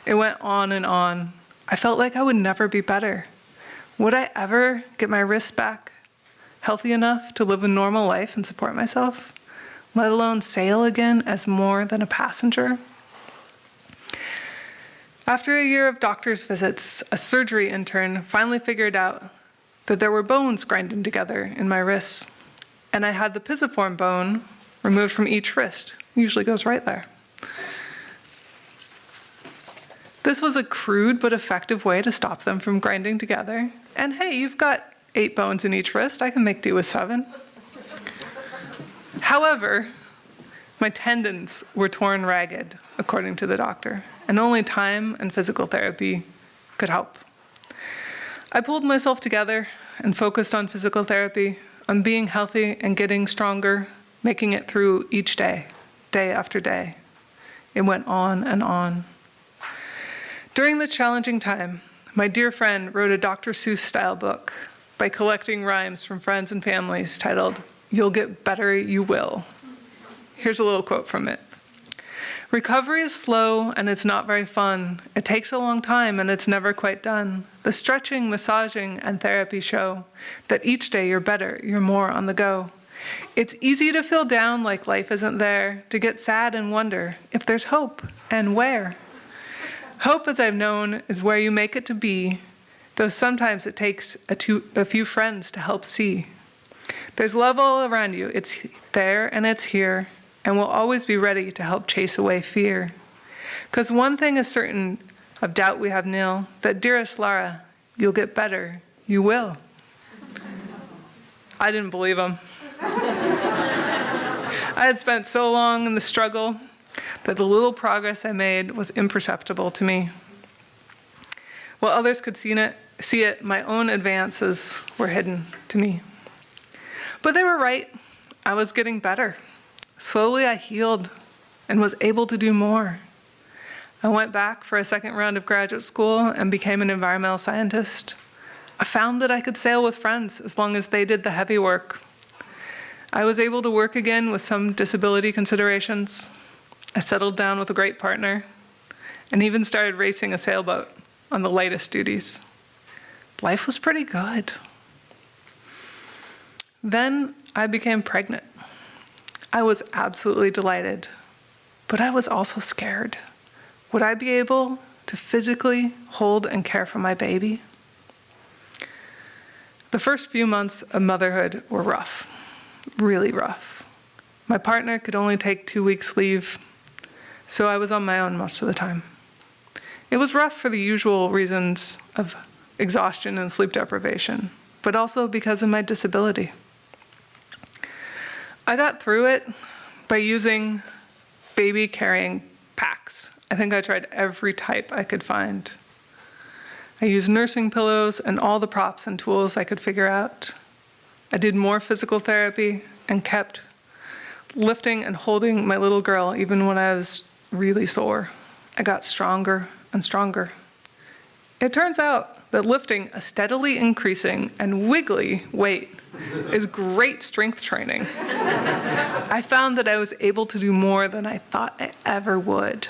It went on and on. I felt like I would never be better. Would I ever get my wrists back healthy enough to live a normal life and support myself, let alone sail again as more than a passenger? After a year of doctor's visits, a surgery intern finally figured out that there were bones grinding together in my wrists, and I had the pisiform bone removed from each wrist. Usually goes right there. This was a crude but effective way to stop them from grinding together. And hey, you've got 8 bones in each wrist. I can make do with 7. However, my tendons were torn ragged, according to the doctor, and only time and physical therapy could help. I pulled myself together and focused on physical therapy, on being healthy and getting stronger, making it through each day, day after day. It went on and on. During the challenging time, my dear friend wrote a Dr. Seuss-style book by collecting rhymes from friends and families titled, "You'll Get Better, You Will." Here's a little quote from it. "Recovery is slow and it's not very fun. It takes a long time and it's never quite done. The stretching, massaging, and therapy show that each day you're better, you're more on the go. It's easy to feel down like life isn't there, to get sad and wonder if there's hope and where. Hope, as I've known, is where you make it to be, though sometimes it takes a few friends to help see. There's love all around you. It's there and it's here, and we'll always be ready to help chase away fear. 'Cause one thing is certain, of doubt we have nil, that dearest Lara, you'll get better, you will." I didn't believe him. I had spent so long in the struggle that the little progress I made was imperceptible to me. While others could see it, my own advances were hidden to me. But they were right. I was getting better. Slowly I healed and was able to do more. I went back for a second round of graduate school and became an environmental scientist. I found that I could sail with friends as long as they did the heavy work. I was able to work again with some disability considerations. I settled down with a great partner and even started racing a sailboat on the lightest duties. Life was pretty good. Then I became pregnant. I was absolutely delighted, but I was also scared. Would I be able to physically hold and care for my baby? The first few months of motherhood were rough, really rough. My partner could only take 2 weeks leave, so I was on my own most of the time. It was rough for the usual reasons of exhaustion and sleep deprivation, but also because of my disability. I got through it by using baby carrying packs. I think I tried every type I could find. I used nursing pillows and all the props and tools I could figure out. I did more physical therapy and kept lifting and holding my little girl even when I was really sore. I got stronger and stronger. It turns out that lifting a steadily increasing and wiggly weight is great strength training. I found that I was able to do more than I thought I ever would.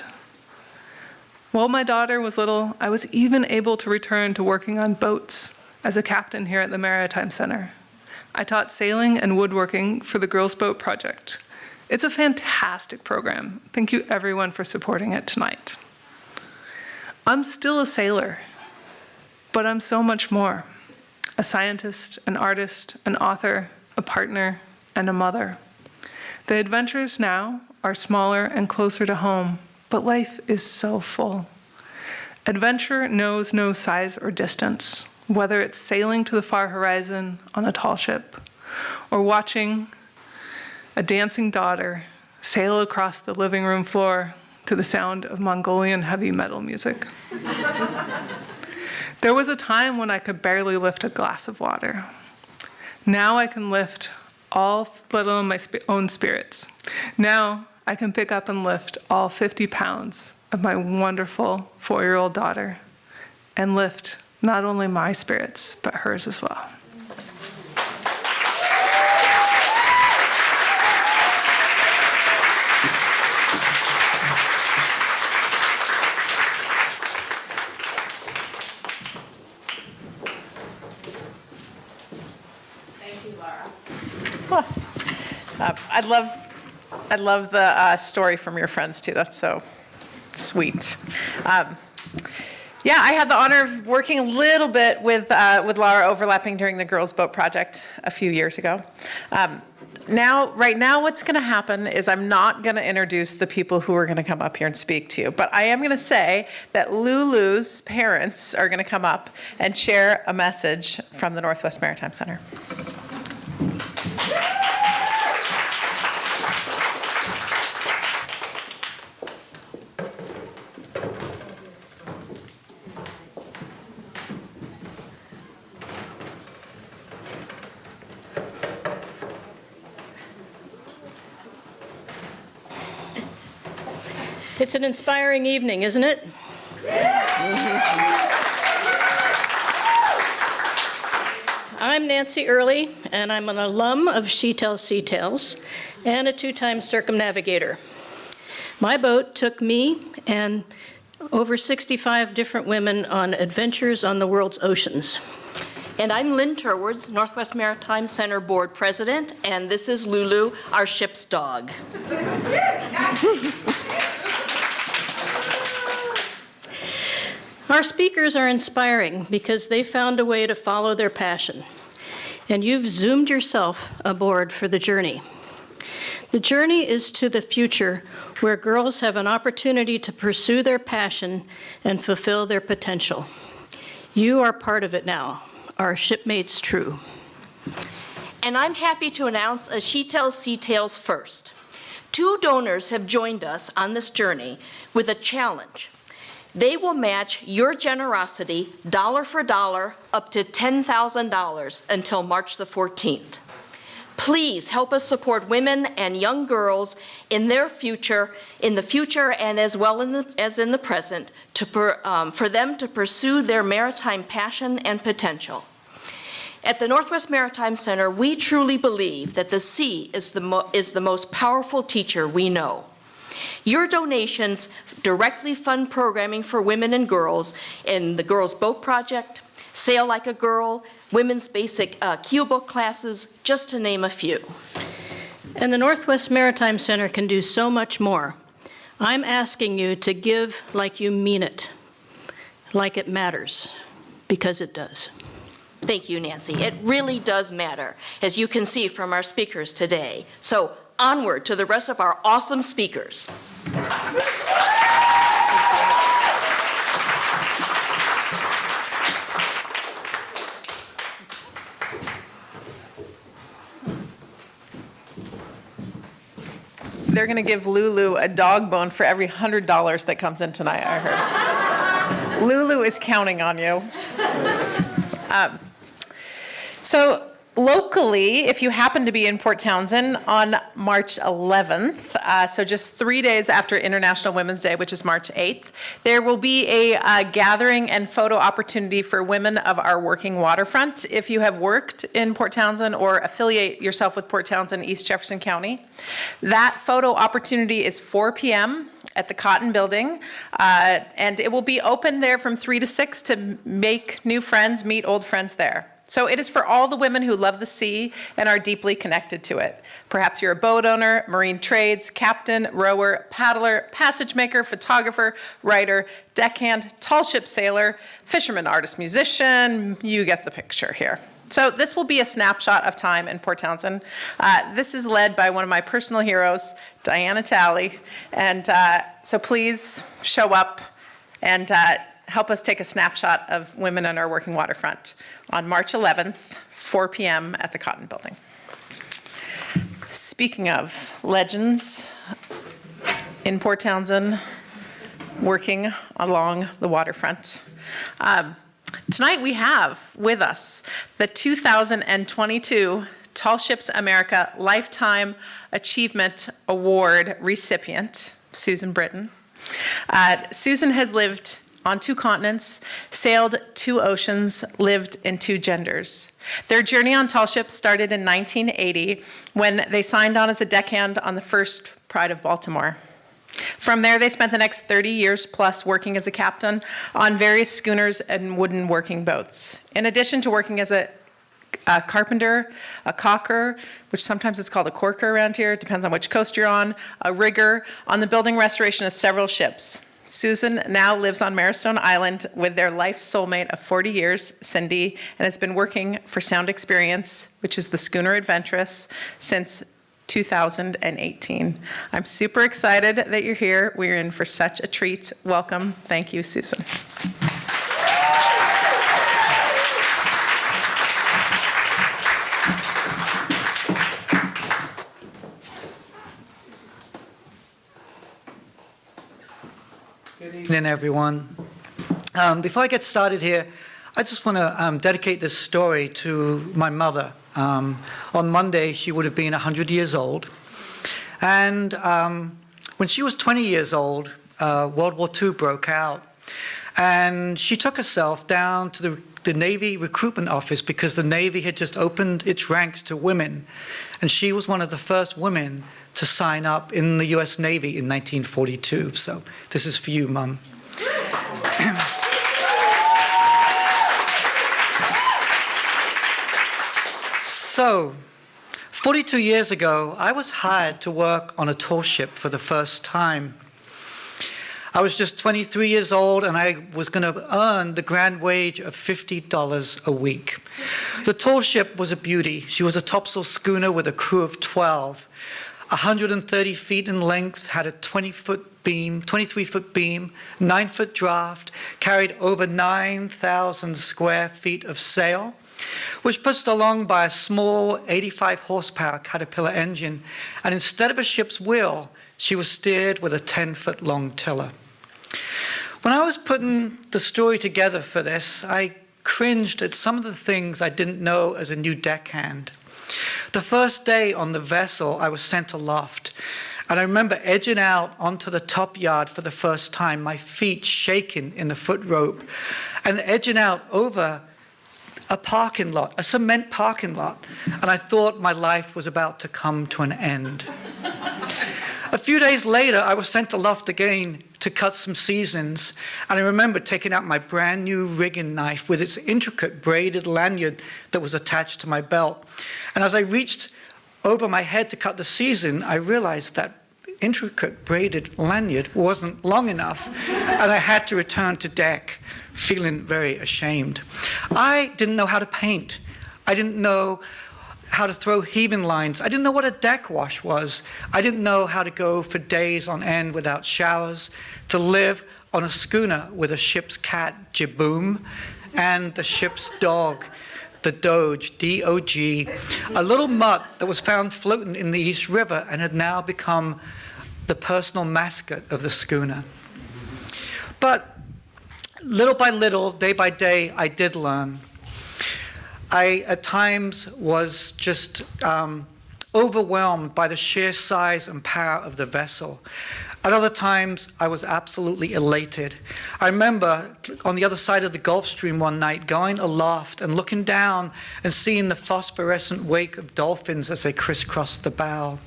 While my daughter was little, I was even able to return to working on boats as a captain here at the Maritime Center. I taught sailing and woodworking for the Girls Boat Project. It's a fantastic program. Thank you everyone for supporting it tonight. I'm still a sailor, but I'm so much more. A scientist, an artist, an author, a partner, and a mother. The adventures now are smaller and closer to home, but life is so full. Adventure knows no size or distance, whether it's sailing to the far horizon on a tall ship, or watching a dancing daughter sail across the living room floor to the sound of Mongolian heavy metal music. There was a time when I could barely lift a glass of water. Now I can lift all, let alone my own spirits. Now I can pick up and lift all 50 pounds of my wonderful 4-year-old daughter and lift not only my spirits, but hers as well. I love the story from your friends too. That's so sweet. Yeah, I had the honor of working a little bit with Laura, overlapping during the Girls Boat Project a few years ago. Right now, what's going to happen is I'm not going to introduce the people who are going to come up here and speak to you, but I am going to say that Lulu's parents are going to come up and share a message from the Northwest Maritime Center. It's an inspiring evening, isn't it? I'm Nancy Early, and I'm an alum of She Tells Sea Tales and a 2-time circumnavigator. My boat took me and over 65 different women on adventures on the world's oceans. And I'm Lynn Turwards, Northwest Maritime Center Board President, and this is Lulu, our ship's dog. Our speakers are inspiring because they found a way to follow their passion, and you've zoomed yourself aboard for the journey. The journey is to the future where girls have an opportunity to pursue their passion and fulfill their potential. You are part of it now. Our shipmates true. And I'm happy to announce a She Tells Sea Tales first. 2 donors have joined us on this journey with a challenge. They will match your generosity dollar for dollar up to $10,000 until March the 14th. Please help us support women and young girls in their future, in the future and as well as in the present, for them to pursue their maritime passion and potential. At the Northwest Maritime Center, we truly believe that the sea is the most powerful teacher we know. Your donations directly fund programming for women and girls in the Girls Boat Project, Sail Like a Girl, women's basic keel book classes, just to name a few. And the Northwest Maritime Center can do so much more. I'm asking you to give like you mean it, like it matters, because it does. Thank you, Nancy. It really does matter, as you can see from our speakers today. So onward to the rest of our awesome speakers. They're going to give Lulu a dog bone for every $100 that comes in tonight, I heard. Lulu is counting on you. So locally, if you happen to be in Port Townsend on March 11th, so just 3 days after International Women's Day, which is March 8th, there will be a gathering and photo opportunity for women of our working waterfront. If you have worked in Port Townsend or affiliate yourself with Port Townsend, East Jefferson County, that photo opportunity is 4 p.m. at the Cotton Building, and it will be open there from 3 to 6 to make new friends, meet old friends there. So it is for all the women who love the sea and are deeply connected to it. Perhaps you're a boat owner, marine trades, captain, rower, paddler, passage maker, photographer, writer, deckhand, tall ship sailor, fisherman, artist, musician. You get the picture here. So this will be a snapshot of time in Port Townsend. This is led by one of my personal heroes, Diana Talley. And so please show up and help us take a snapshot of women on our working waterfront on March 11th, 4 p.m. at the Cotton Building. Speaking of legends in Port Townsend, working along the waterfront, tonight we have with us the 2022 Tall Ships America Lifetime Achievement Award recipient, Susan Britton. Susan has lived on 2 continents, sailed 2 oceans, lived in 2 genders. Their journey on Tall Ships started in 1980 when they signed on as a deckhand on the first Pride of Baltimore. From there, they spent the next 30 years plus working as a captain on various schooners and wooden working boats. In addition to working as a carpenter, a caulker, which sometimes is called a corker around here, it depends on which coast you're on, a rigger, on the building restoration of several ships. Susan now lives on Marrowstone Island with their life soulmate of 40 years, Cindy, and has been working for Sound Experience, which is the schooner Adventuress, since 2018. I'm super excited that you're here. We're in for such a treat. Welcome. Thank you, Susan. Good evening, everyone. Before I get started here, I just want to dedicate this story to my mother. On Monday, she would have been 100 years old. And when she was 20 years old, World War II broke out. And she took herself down to the Navy recruitment office because the Navy had just opened its ranks to women. And she was one of the first women to sign up in the US Navy in 1942. So this is for you, Mum. So, 42 years ago, I was hired to work on a tall ship for the first time. I was just 23 years old, and I was going to earn the grand wage of $50 a week. The tall ship was a beauty. She was a topsail schooner with a crew of 12. 130 feet in length, had a 23-foot beam, 9-foot draft, carried over 9,000 square feet of sail, was pushed along by a small 85 horsepower Caterpillar engine, and instead of a ship's wheel, she was steered with a 10-foot long tiller. When I was putting the story together for this, I cringed at some of the things I didn't know as a new deckhand. The first day on the vessel, I was sent aloft, and I remember edging out onto the top yard for the first time, my feet shaking in the foot rope, and edging out over a parking lot, a cement parking lot, and I thought my life was about to come to an end. A few days later, I was sent aloft again to cut some seasons, and I remember taking out my brand new rigging knife with its intricate braided lanyard that was attached to my belt. And as I reached over my head to cut the season, I realized that intricate braided lanyard wasn't long enough, and I had to return to deck, feeling very ashamed. I didn't know how to paint. I didn't know how to throw heaving lines. I didn't know what a deck wash was. I didn't know how to go for days on end without showers, to live on a schooner with a ship's cat, Jiboom, and the ship's dog, the Doge, D-O-G, a little mutt that was found floating in the East River and had now become the personal mascot of the schooner. But little by little, day by day, I did learn. I, at times, was just overwhelmed by the sheer size and power of the vessel. At other times, I was absolutely elated. I remember on the other side of the Gulf Stream one night, going aloft and looking down and seeing the phosphorescent wake of dolphins as they crisscrossed the bow.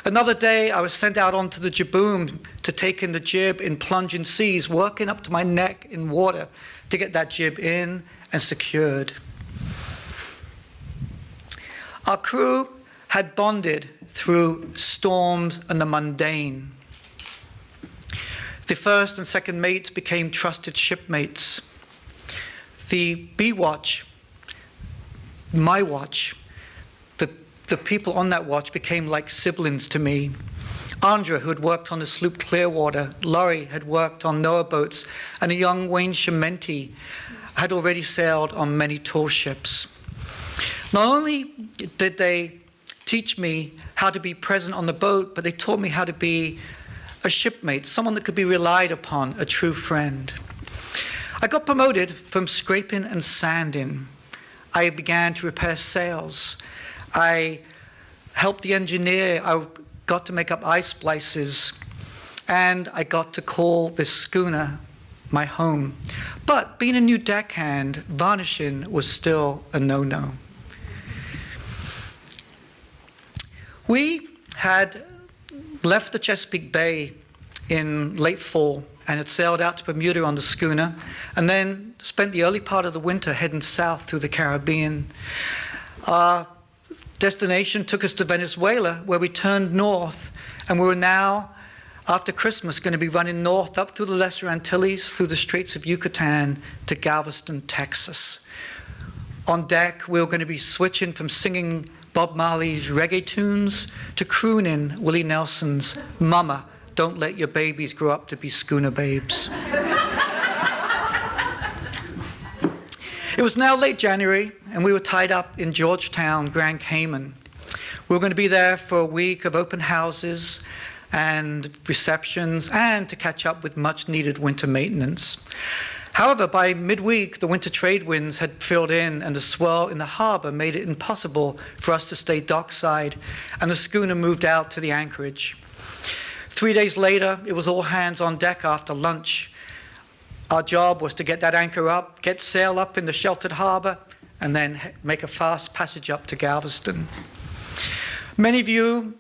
Another day, I was sent out onto the Jiboom to take in the jib in plunging seas, working up to my neck in water to get that jib in and secured. Our crew had bonded through storms and the mundane. The first and second mates became trusted shipmates. The B-Watch, my watch, the people on that watch became like siblings to me. Andra, who had worked on the sloop Clearwater, Laurie had worked on Noah boats, and a young Wayne Chimenti had already sailed on many tall ships. Not only did they teach me how to be present on the boat, but they taught me how to be a shipmate, someone that could be relied upon, a true friend. I got promoted from scraping and sanding. I began to repair sails. I helped the engineer. I got to make up ice splices, and I got to call this schooner my home. But being a new deckhand, varnishing was still a no-no. We had left the Chesapeake Bay in late fall and had sailed out to Bermuda on the schooner, and then spent the early part of the winter heading south through the Caribbean. Our destination took us to Venezuela, where we turned north, and we were now, after Christmas, going to be running north up through the Lesser Antilles, through the Straits of Yucatan to Galveston, Texas. On deck, we were going to be switching from singing Bob Marley's reggae tunes to crooning Willie Nelson's "Mama, Don't Let Your Babies Grow Up to Be Schooner Babes." It was now late January, and we were tied up in Georgetown, Grand Cayman. We were going to be there for a week of open houses and receptions, and to catch up with much-needed winter maintenance. However, by midweek, the winter trade winds had filled in, and the swell in the harbor made it impossible for us to stay dockside, and the schooner moved out to the anchorage. 3 days later, it was all hands on deck after lunch. Our job was to get that anchor up, get sail up in the sheltered harbor, and then make a fast passage up to Galveston. Many of you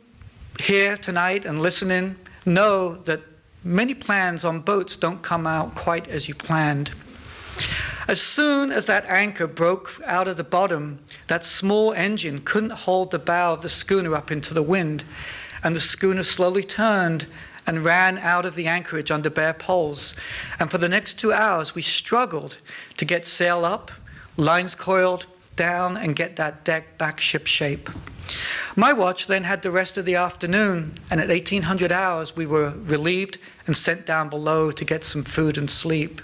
here tonight and listening know that many plans on boats don't come out quite as you planned. As soon as that anchor broke out of the bottom, that small engine couldn't hold the bow of the schooner up into the wind, and the schooner slowly turned and ran out of the anchorage under bare poles. And for the next 2 hours, we struggled to get sail up, lines coiled down, and get that deck back ship shape. My watch then had the rest of the afternoon, and at 1800 hours, we were relieved and sent down below to get some food and sleep.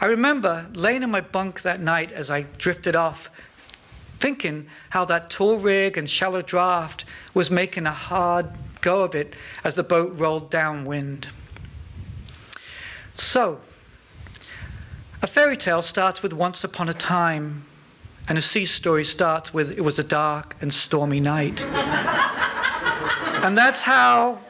I remember laying in my bunk that night as I drifted off, thinking how that tall rig and shallow draft was making a hard go of it as the boat rolled downwind. So, a fairy tale starts with once upon a time, and a sea story starts with it was a dark and stormy night. And that's how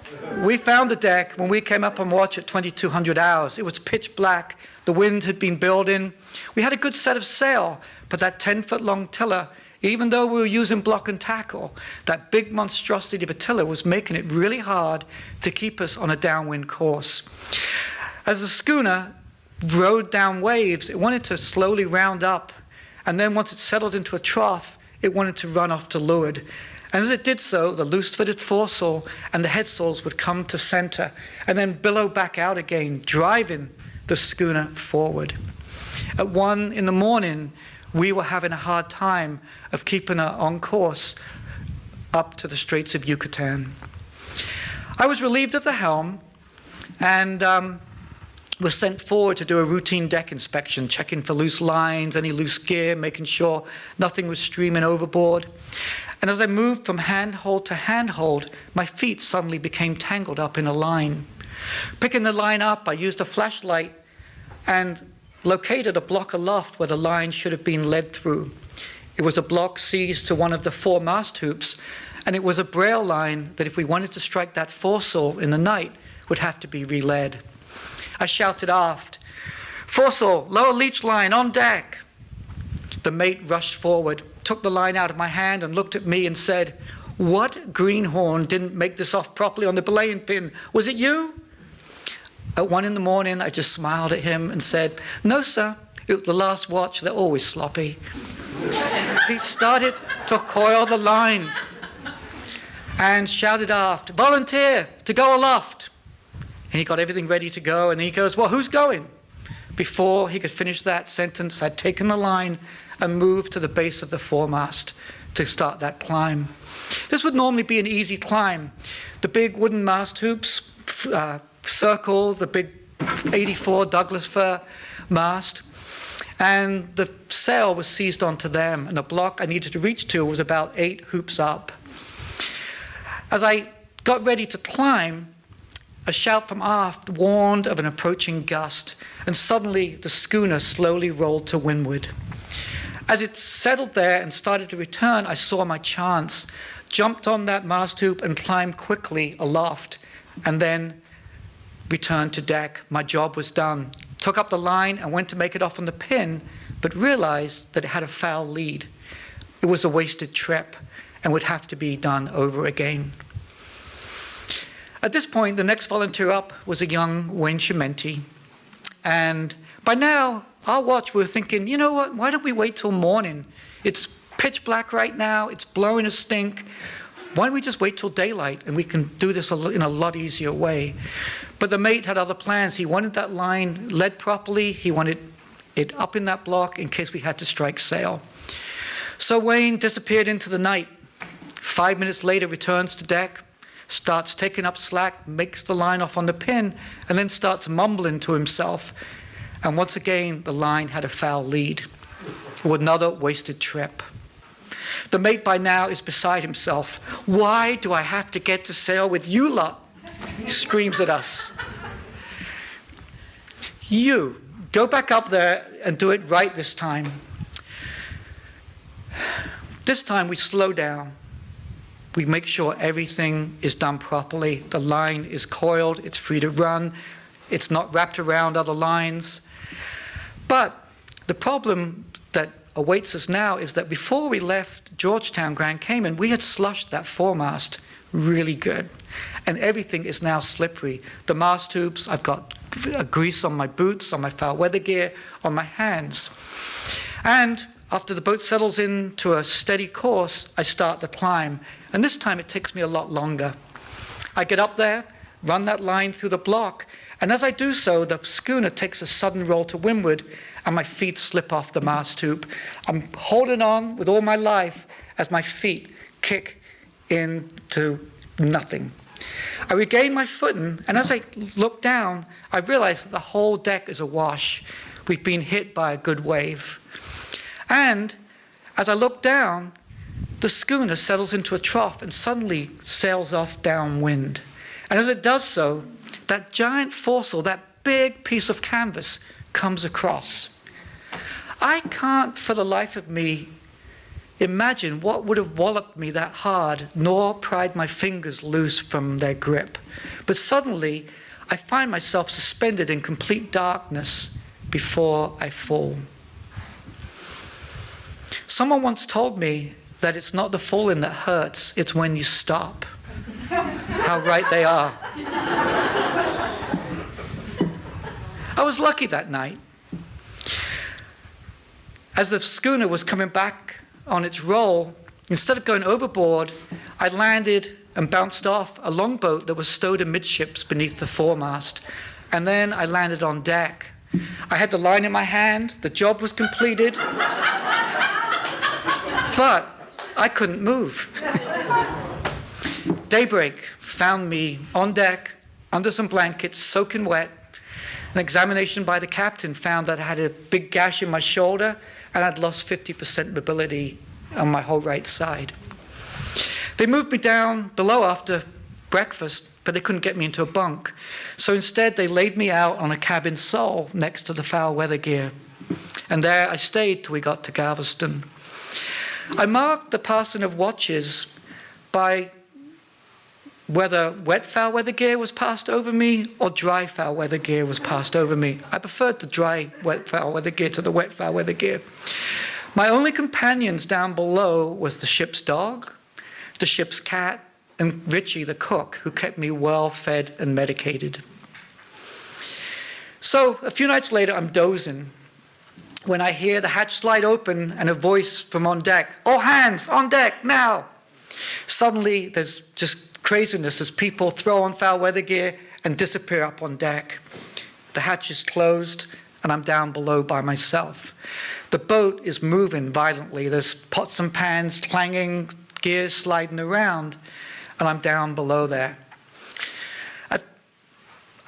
we found the deck when we came up on watch at 2200 hours. It was pitch black. The wind had been building. We had a good set of sail, but that 10-foot-long tiller, even though we were using block and tackle, that big monstrosity of a tiller was making it really hard to keep us on a downwind course. As the schooner rode down waves, it wanted to slowly round up, and then once it settled into a trough, it wanted to run off to leeward. And as it did so, the loose-fitted foresail and the headsails would come to center and then billow back out again, driving the schooner forward. At 1 in the morning, we were having a hard time of keeping her on course up to the Straits of Yucatan. I was relieved of the helm and was sent forward to do a routine deck inspection, checking for loose lines, any loose gear, making sure nothing was streaming overboard. And as I moved from handhold to handhold, my feet suddenly became tangled up in a line. Picking the line up, I used a flashlight and located a block aloft where the line should have been led through. It was a block seized to one of the 4 mast hoops, and it was a braille line that if we wanted to strike that foresail in the night, would have to be reled. I shouted aft, "Foresail, lower leech line, on deck." The mate rushed forward, took the line out of my hand and looked at me and said, "What greenhorn didn't make this off properly on the belaying pin? Was it you?" At 1 in the morning, I just smiled at him and said, "No, sir, it was the last watch. They're always sloppy." He started to coil the line and shouted aft, "Volunteer to go aloft." And he got everything ready to go, and he goes, "Well, who's going?" Before he could finish that sentence, I'd taken the line and moved to the base of the foremast to start that climb. This would normally be an easy climb. The big wooden mast hoops circle the big 84 Douglas fir mast, and the sail was seized onto them, and the block I needed to reach to was about 8 hoops up. As I got ready to climb, a shout from aft warned of an approaching gust, and suddenly the schooner slowly rolled to windward. As it settled there and started to return, I saw my chance, jumped on that mast hoop and climbed quickly aloft, and then returned to deck. My job was done. Took up the line and went to make it off on the pin, but realized that it had a foul lead. It was a wasted trip and would have to be done over again. At this point, the next volunteer up was a young Wayne Chimenti. And by now, our watch, we were thinking, you know what, why don't we wait till morning? It's pitch black right now, it's blowing a stink. Why don't we just wait till daylight and we can do this in a lot easier way? But the mate had other plans. He wanted that line led properly. He wanted it up in that block in case we had to strike sail. So Wayne disappeared into the night. 5 minutes later, returns to deck, starts taking up slack, makes the line off on the pin, and then starts mumbling to himself. And once again, the line had a foul lead. Another wasted trip. The mate by now is beside himself. Why do I have to get to sail with you lot? He screams at us. You, go back up there and do it right this time. This time we slow down. We make sure everything is done properly. The line is coiled, it's free to run, it's not wrapped around other lines. But the problem that awaits us now is that before we left Georgetown, Grand Cayman, we had slushed that foremast really good. And everything is now slippery. The mast tubes, I've got grease on my boots, on my foul weather gear, on my hands. And after the boat settles into a steady course, I start the climb. And this time it takes me a lot longer. I get up there, run that line through the block, and as I do so, the schooner takes a sudden roll to windward, and my feet slip off the mast tube. I'm holding on with all my life as my feet kick into nothing. I regain my footing, and as I look down, I realize that the whole deck is awash. We've been hit by a good wave. And as I look down, the schooner settles into a trough and suddenly sails off downwind. And as it does so, that giant foresail, that big piece of canvas, comes across. I can't, for the life of me, imagine what would have walloped me that hard, nor pried my fingers loose from their grip. But suddenly, I find myself suspended in complete darkness before I fall. Someone once told me that it's not the falling that hurts, it's when you stop. How right they are. I was lucky that night. As the schooner was coming back on its roll, instead of going overboard, I landed and bounced off a longboat that was stowed amidships beneath the foremast. And then I landed on deck. I had the line in my hand, the job was completed, but I couldn't move. Daybreak found me on deck, under some blankets, soaking wet. An examination by the captain found that I had a big gash in my shoulder and I'd lost 50% mobility on my whole right side. They moved me down below after breakfast, but they couldn't get me into a bunk. So instead, they laid me out on a cabin sole next to the foul weather gear. And there I stayed till we got to Galveston. I marked the passing of watches by whether wet foul weather gear was passed over me or dry foul weather gear was passed over me. I preferred the dry wet foul weather gear to the wet foul weather gear. My only companions down below was the ship's dog, the ship's cat, and Richie, the cook, who kept me well fed and medicated. So a few nights later, I'm dozing when I hear the hatch slide open and a voice from on deck, "All hands, on deck, now!" Suddenly, there's just craziness as people throw on foul weather gear and disappear up on deck. The hatch is closed, and I'm down below by myself. The boat is moving violently. There's pots and pans clanging, gears sliding around, and I'm down below there.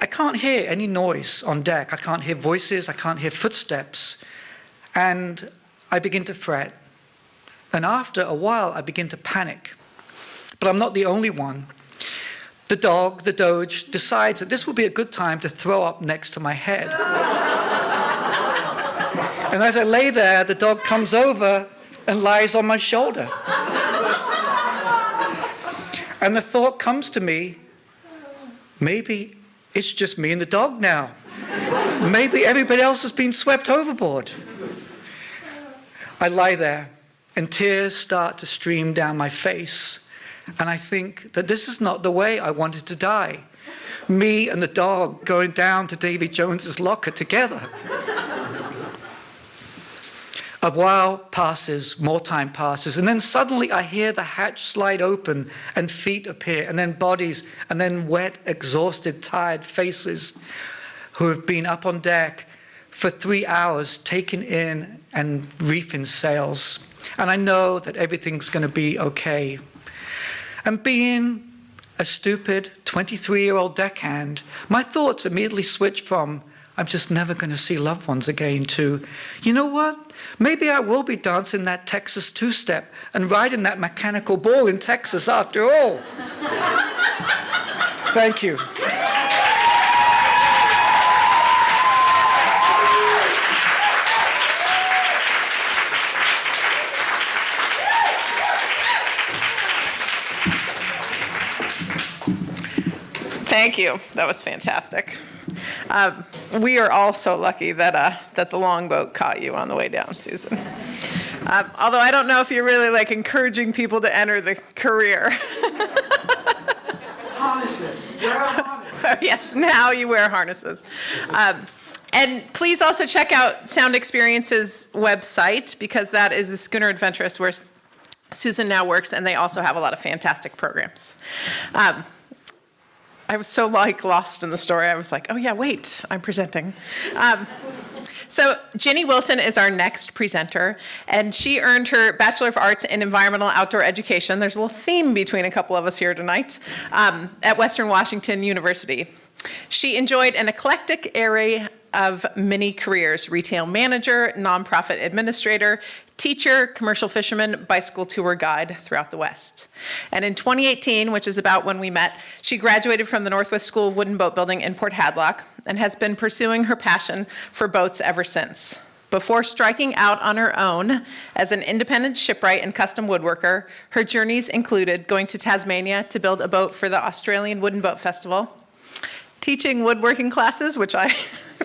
I can't hear any noise on deck. I can't hear voices. I can't hear footsteps. And I begin to fret. And after a while, I begin to panic. But I'm not the only one. The dog, the Doge, decides that this will be a good time to throw up next to my head. And as I lay there, the dog comes over and lies on my shoulder. And the thought comes to me, maybe it's just me and the dog now. Maybe everybody else has been swept overboard. I lie there, and tears start to stream down my face. And I think that this is not the way I wanted to die. Me and the dog going down to Davy Jones's locker together. A while passes, more time passes, and then suddenly I hear the hatch slide open and feet appear, and then bodies, and then wet, exhausted, tired faces who have been up on deck for 3 hours, taking in and reefing sails. And I know that everything's going to be okay. And being a stupid 23-year-old deckhand, my thoughts immediately switch from, I'm just never going to see loved ones again, to, you know what? Maybe I will be dancing that Texas two-step and riding that mechanical bull in Texas after all. Thank you. Thank you. That was fantastic. We are all so lucky that the longboat caught you on the way down, Susan. Although I don't know if you're really like encouraging people to enter the career. Harnesses. Wear a harness. Yes, now you wear harnesses. And please also check out Sound Experience's website, because that is the Schooner Adventurous where Susan now works, and they also have a lot of fantastic programs. I was so lost in the story. I was like, oh yeah, wait, I'm presenting. So Ginny Wilson is our next presenter, and she earned her Bachelor of Arts in Environmental Outdoor Education. There's a little theme between a couple of us here tonight, at Western Washington University. She enjoyed an eclectic array of many careers: retail manager, nonprofit administrator, teacher, commercial fisherman, bicycle tour guide throughout the West. And in 2018, which is about when we met, she graduated from the Northwest School of Wooden Boat Building in Port Hadlock and has been pursuing her passion for boats ever since. Before striking out on her own as an independent shipwright and custom woodworker, her journeys included going to Tasmania to build a boat for the Australian Wooden Boat Festival, teaching woodworking classes, which I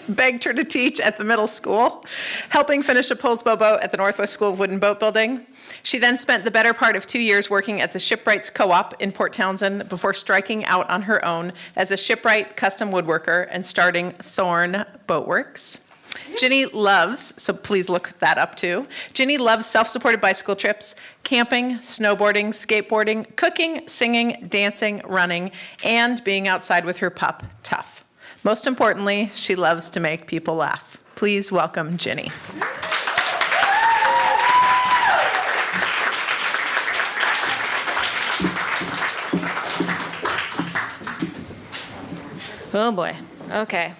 begged her to teach at the middle school, helping finish a Poulsbo boat at the Northwest School of Wooden Boat Building. She then spent the better part of 2 years working at the Shipwrights Co-op in Port Townsend before striking out on her own as a shipwright custom woodworker and starting Thorn Boatworks. Ginny loves, so please look that up too. Ginny loves self-supported bicycle trips, camping, snowboarding, skateboarding, cooking, singing, dancing, running, and being outside with her pup, Tough. Most importantly, she loves to make people laugh. Please welcome Ginny. Oh boy, okay.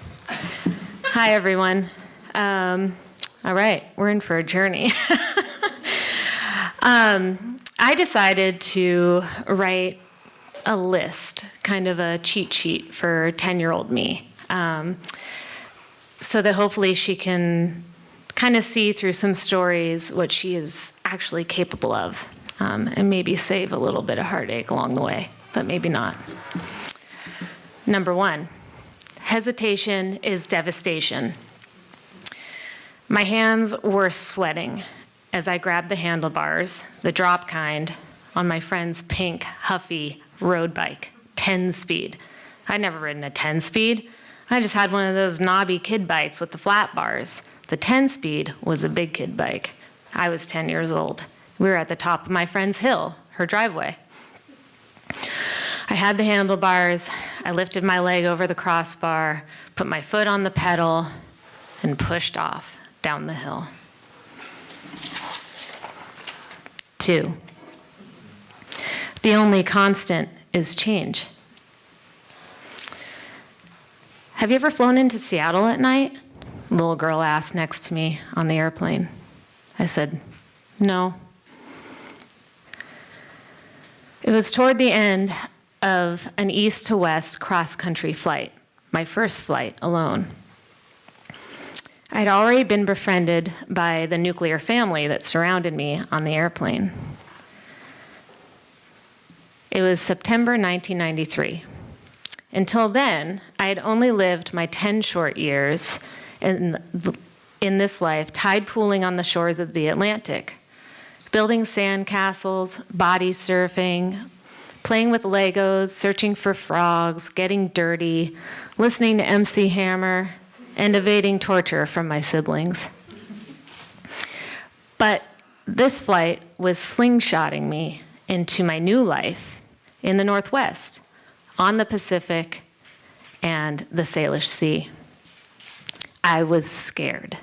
Hi everyone. All right, we're in for a journey. I decided to write a list, kind of a cheat sheet for 10-year-old me, so that hopefully she can kind of see through some stories what she is actually capable of, and maybe save a little bit of heartache along the way, but maybe not. Number 1, hesitation is devastation. My hands were sweating as I grabbed the handlebars, the drop kind, on my friend's pink, huffy road bike, 10-speed. I'd never ridden a 10-speed. I just had one of those knobby kid bikes with the flat bars. The 10-speed was a big kid bike. I was 10 years old. We were at the top of my friend's hill, her driveway. I had the handlebars. I lifted my leg over the crossbar, put my foot on the pedal, and pushed off down the hill. 2. The only constant is change. Have you ever flown into Seattle at night? A little girl asked next to me on the airplane. I said, no. It was toward the end of an east to west cross-country flight, my first flight alone. I'd already been befriended by the nuclear family that surrounded me on the airplane. It was September 1993. Until then, I had only lived my 10 short years in this life tide pooling on the shores of the Atlantic, building sand castles, body surfing, playing with Legos, searching for frogs, getting dirty, listening to MC Hammer, and evading torture from my siblings. But this flight was slingshotting me into my new life in the Northwest, on the Pacific and the Salish Sea. I was scared.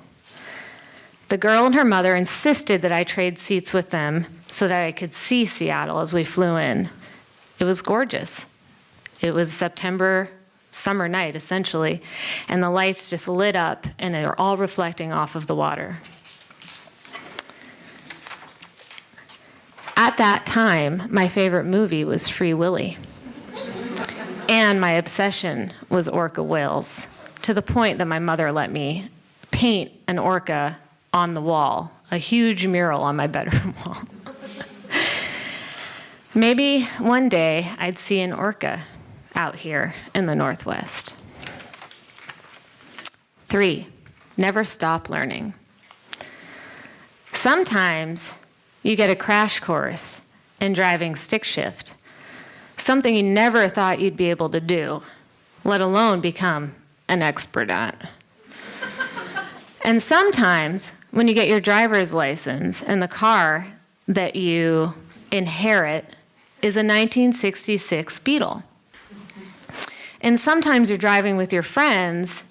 The girl and her mother insisted that I trade seats with them so that I could see Seattle as we flew in. It was gorgeous. It was September summer night, essentially, and the lights just lit up and they were all reflecting off of the water. At that time, my favorite movie was Free Willy. And my obsession was orca whales, to the point that my mother let me paint an orca on the wall, a huge mural on my bedroom wall. Maybe one day I'd see an orca out here in the Northwest. 3, never stop learning. Sometimes you get a crash course in driving stick shift, something you never thought you'd be able to do, let alone become an expert at. And sometimes when you get your driver's license and the car that you inherit is a 1966 Beetle. And sometimes you're driving with your friends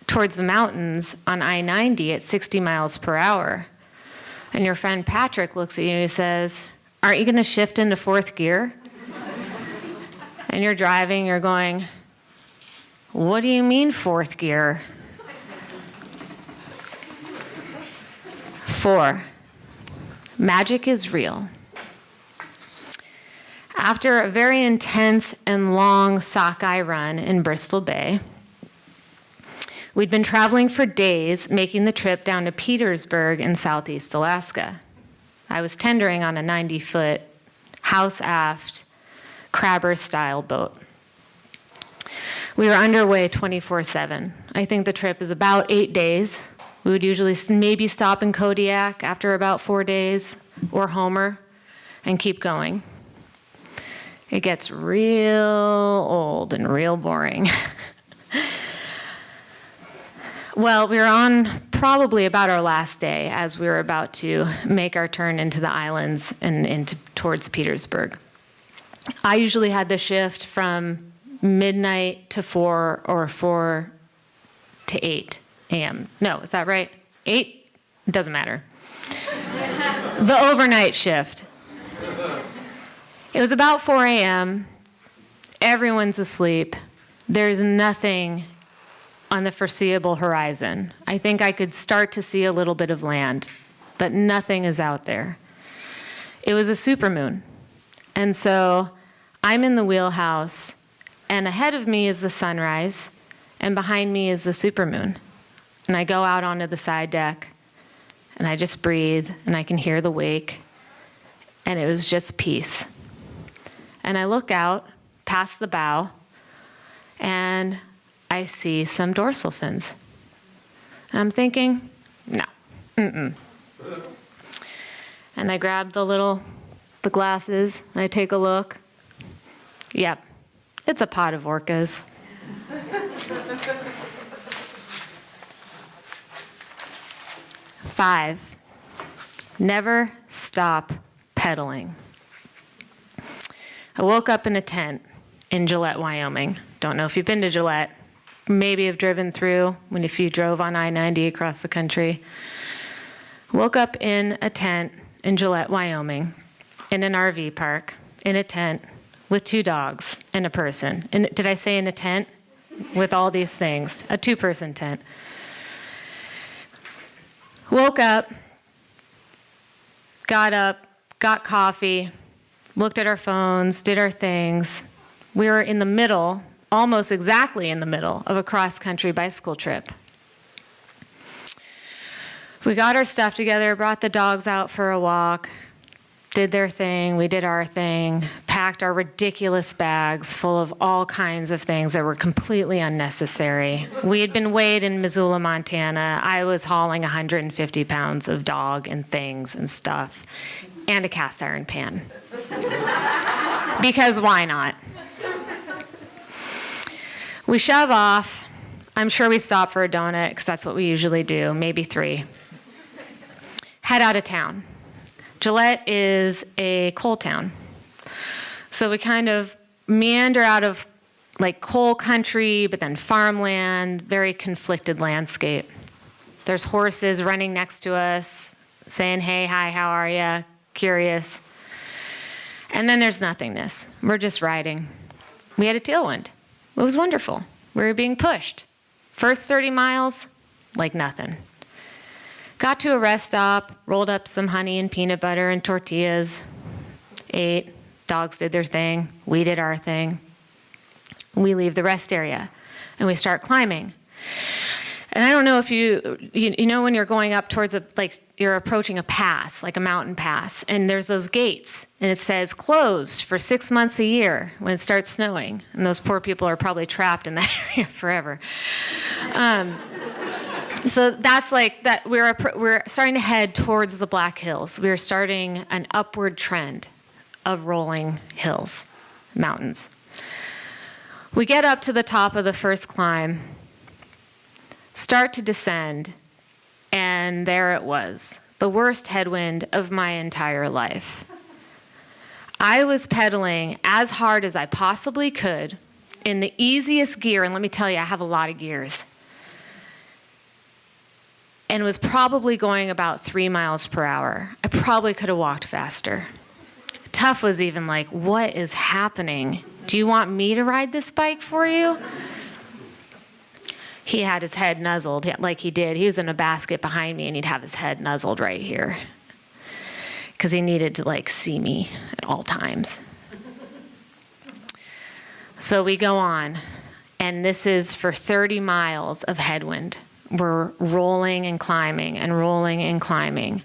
towards the mountains on I-90 at 60 miles per hour. And your friend Patrick looks at you and he says, "Aren't you going to shift into 4th gear?" And you're driving, you're going, "What do you mean 4th gear?" 4, magic is real. After a very intense and long sockeye run in Bristol Bay, we'd been traveling for days, making the trip down to Petersburg in Southeast Alaska. I was tendering on a 90-foot house-aft crabber-style boat. We were underway 24/7. I think the trip is about 8 days. We would usually maybe stop in Kodiak after about 4 days, or Homer, and keep going. It gets real old and real boring. Well, we were on probably about our last day as we were about to make our turn into the islands and towards Petersburg. I usually had the shift from midnight to 4 or 4 to 8 a.m. No, is that right? 8? It doesn't matter. The overnight shift. It was about 4 a.m. Everyone's asleep. There's nothing on the foreseeable horizon. I think I could start to see a little bit of land, but nothing is out there. It was a supermoon. And so I'm in the wheelhouse, and ahead of me is the sunrise, and behind me is the supermoon. And I go out onto the side deck, and I just breathe, and I can hear the wake, and it was just peace. And I look out past the bow, and I see some dorsal fins. And I'm thinking, no, And I grab the glasses, and I take a look. Yep, it's a pod of orcas. Five, never stop pedaling. I woke up in a tent in Gillette, Wyoming. Don't know if you've been to Gillette. Maybe have driven through if you drove on I-90 across the country. Woke up in a tent in Gillette, Wyoming, in an RV park, in a tent with 2 dogs and a person. And did I say in a tent? With all these things, a 2-person tent. Woke up, got coffee, looked at our phones, did our things. We were in the middle, almost exactly in the middle, of a cross-country bicycle trip. We got our stuff together, brought the dogs out for a walk, did their thing, we did our thing, packed our ridiculous bags full of all kinds of things that were completely unnecessary. We had been weighed in Missoula, Montana. I was hauling 150 pounds of dog and things and stuff, and a cast iron pan. Because why not? We shove off. I'm sure we stop for a donut, because that's what we usually do, maybe 3. Head out of town. Gillette is a coal town. So we kind of meander out of like coal country, but then farmland, very conflicted landscape. There's horses running next to us, saying, hey, hi, how are ya? Curious. And then there's nothingness. We're just riding. We had a tailwind. It was wonderful. We were being pushed. First 30 miles, like nothing. Got to a rest stop, rolled up some honey and peanut butter and tortillas, ate, dogs did their thing, we did our thing. We leave the rest area and we start climbing. And I don't know if you know when you're going up towards like you're approaching a pass, like a mountain pass, and there's those gates and it says closed for 6 months a year when it starts snowing. And those poor people are probably trapped in that area forever. So that's like that. We're starting to head towards the Black Hills. We're starting an upward trend of rolling hills, mountains. We get up to the top of the first climb, start to descend, and there it was, the worst headwind of my entire life. I was pedaling as hard as I possibly could in the easiest gear, and let me tell you, I have a lot of gears, and was probably going about 3 miles per hour. I probably could have walked faster. Tuff was even like, what is happening? Do you want me to ride this bike for you? He had his head nuzzled like he did. He was in a basket behind me and he'd have his head nuzzled right here because he needed to like see me at all times. So we go on, and this is for 30 miles of headwind. We're rolling and climbing and rolling and climbing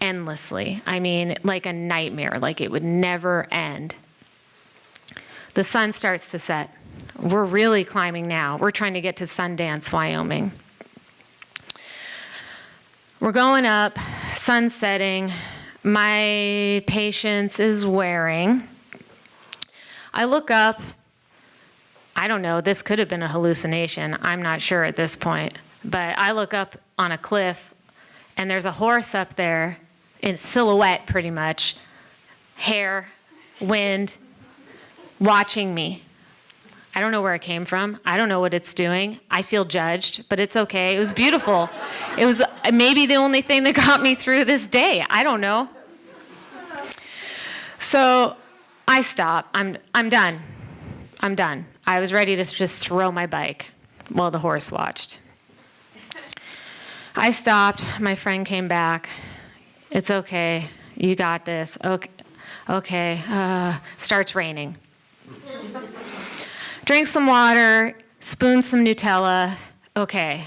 endlessly. I mean, like a nightmare, like it would never end. The sun starts to set. We're really climbing now. We're trying to get to Sundance, Wyoming. We're going up, sun's setting. My patience is wearing. I look up. I don't know, this could have been a hallucination. I'm not sure at this point. But I look up on a cliff, and there's a horse up there in silhouette pretty much, hair, wind, watching me. I don't know where it came from. I don't know what it's doing. I feel judged, but it's okay. It was beautiful. It was maybe the only thing that got me through this day. I don't know. So I stop. I'm done. I'm done. I was ready to just throw my bike while the horse watched. I stopped. My friend came back. It's okay. You got this. Okay. Starts raining. Drink some water, spoon some Nutella. Okay.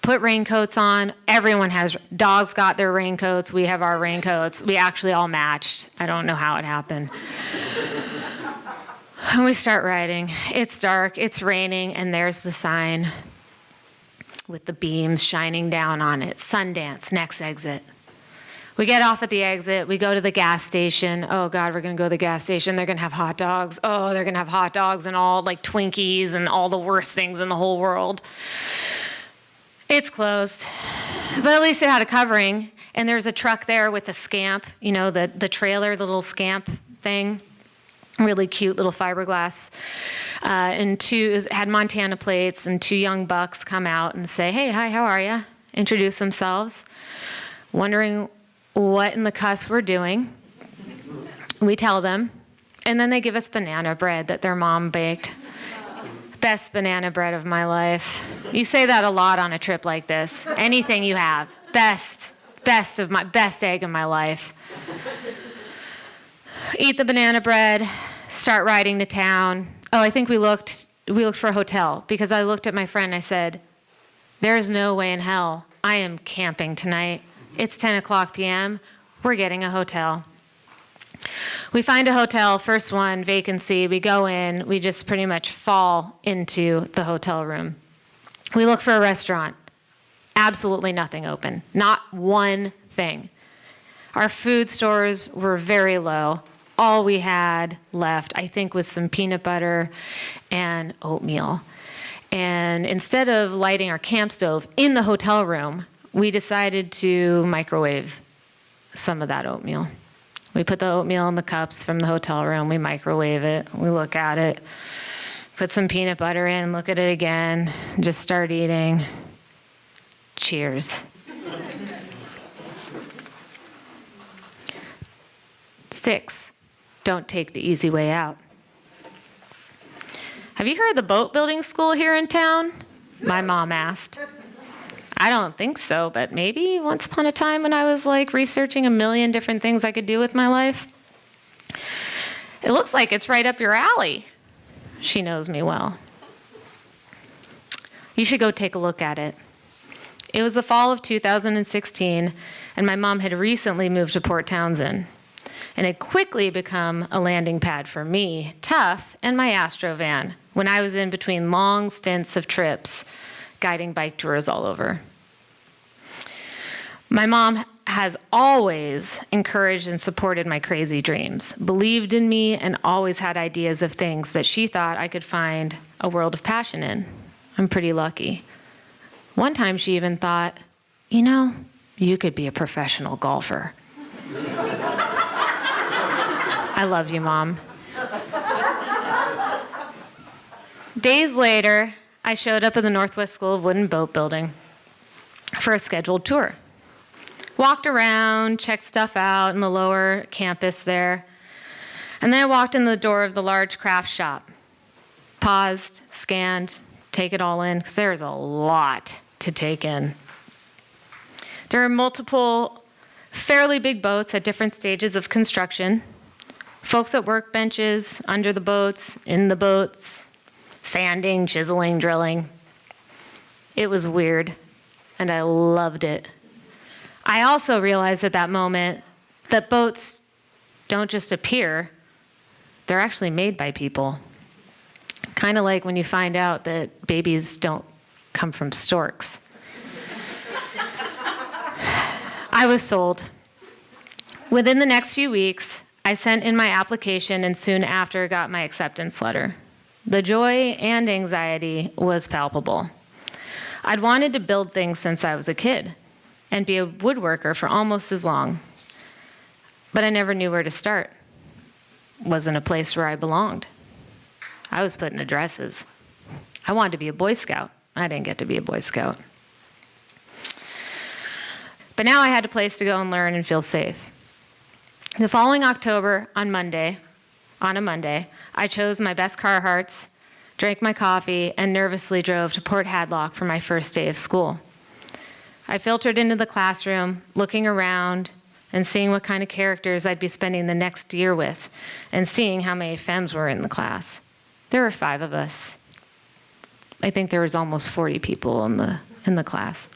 Put raincoats on. Everyone has, dogs got their raincoats. We have our raincoats. We actually all matched. I don't know how it happened. And we start riding. It's dark, it's raining, and there's the sign with the beams shining down on it. Sundance, next exit. We get off at the exit. We go to the gas station. Oh, God, we're going to go to the gas station. They're going to have hot dogs. Oh, they're going to have hot dogs and all like Twinkies and all the worst things in the whole world. It's closed. But at least it had a covering. And there's a truck there with a scamp, you know, the trailer, the little scamp thing. Really cute little fiberglass. And had Montana plates, and 2 young bucks come out and say, hey, hi, how are you? Introduce themselves. Wondering what in the cuss we're doing. We tell them. And then they give us banana bread that their mom baked. Best banana bread of my life. You say that a lot on a trip like this. Anything you have. Best egg of my life. Eat the banana bread, start riding to town. Oh, I think we looked for a hotel because I looked at my friend and I said, there's no way in hell I am camping tonight. It's 10 o'clock p.m. We're getting a hotel. We find a hotel, first one, vacancy. We go in. We just pretty much fall into the hotel room. We look for a restaurant. Absolutely nothing open. Not one thing. Our food stores were very low. All we had left, I think, was some peanut butter and oatmeal. And instead of lighting our camp stove in the hotel room, we decided to microwave some of that oatmeal. We put the oatmeal in the cups from the hotel room. We microwave it. We look at it. Put some peanut butter in, look at it again, just start eating. Cheers. 6, don't take the easy way out. Have you heard of the boat building school here in town? My mom asked. I don't think so, but maybe once upon a time when I was like researching a million different things I could do with my life. It looks like it's right up your alley. She knows me well. You should go take a look at it. It was the fall of 2016, and my mom had recently moved to Port Townsend, and had quickly become a landing pad for me, Tough, and my Astro van when I was in between long stints of trips, guiding bike tours all over. My mom has always encouraged and supported my crazy dreams, believed in me, and always had ideas of things that she thought I could find a world of passion in. I'm pretty lucky. One time she even thought, you know, you could be a professional golfer. I love you, Mom. Days later, I showed up at the Northwest School of Wood and Boat Building for a scheduled tour. Walked around, checked stuff out in the lower campus there, and then I walked in the door of the large craft shop. Paused, scanned, take it all in, because there's a lot to take in. There are multiple fairly big boats at different stages of construction. Folks at workbenches, under the boats, in the boats, sanding, chiseling, drilling. It was weird, and I loved it. I also realized at that moment that boats don't just appear, they're actually made by people. Kind of like when you find out that babies don't come from storks. I was sold. Within the next few weeks, I sent in my application and soon after got my acceptance letter. The joy and anxiety was palpable. I'd wanted to build things since I was a kid and be a woodworker for almost as long, but I never knew where to start. Wasn't a place where I belonged. I was put in addresses. I wanted to be a Boy Scout. I didn't get to be a Boy Scout. But now I had a place to go and learn and feel safe. The following October, on a Monday, I chose my best Carhartts, drank my coffee, and nervously drove to Port Hadlock for my first day of school. I filtered into the classroom, looking around and seeing what kind of characters I'd be spending the next year with, and seeing how many femmes were in the class. There were 5 of us. I think there was almost 40 people in the class.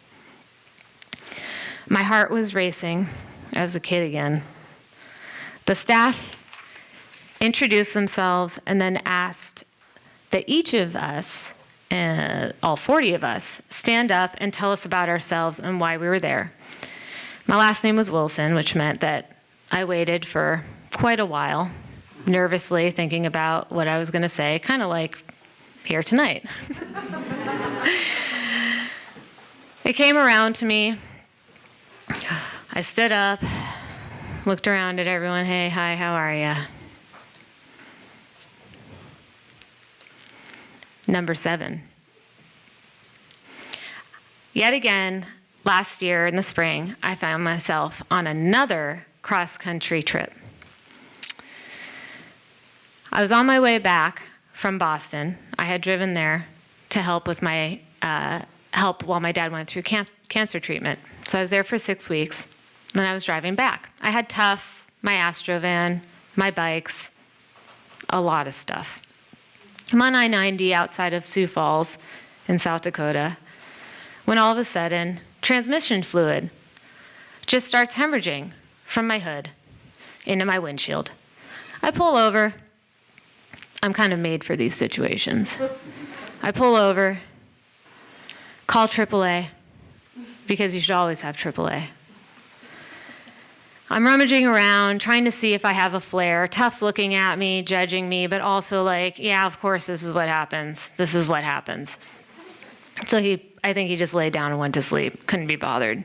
My heart was racing. I was a kid again. The staff introduced themselves and then asked that each of us, all 40 of us, stand up and tell us about ourselves and why we were there. My last name was Wilson, which meant that I waited for quite a while, nervously thinking about what I was going to say, kind of like here tonight. It came around to me. I stood up, looked around at everyone. Hey, hi, how are ya? Number 7. Yet again, last year in the spring, I found myself on another cross-country trip. I was on my way back from Boston. I had driven there to help with my help while my dad went through cancer treatment. So I was there for 6 weeks. Then I was driving back. I had Tough, my Astro van, my bikes, a lot of stuff. I'm on I-90 outside of Sioux Falls in South Dakota, when all of a sudden, transmission fluid just starts hemorrhaging from my hood into my windshield. I pull over. I'm kind of made for these situations. I pull over, call AAA, because you should always have AAA. I'm rummaging around, trying to see if I have a flare. Tuff's looking at me, judging me, but also like, yeah, of course, this is what happens. This is what happens. So I think he just laid down and went to sleep. Couldn't be bothered.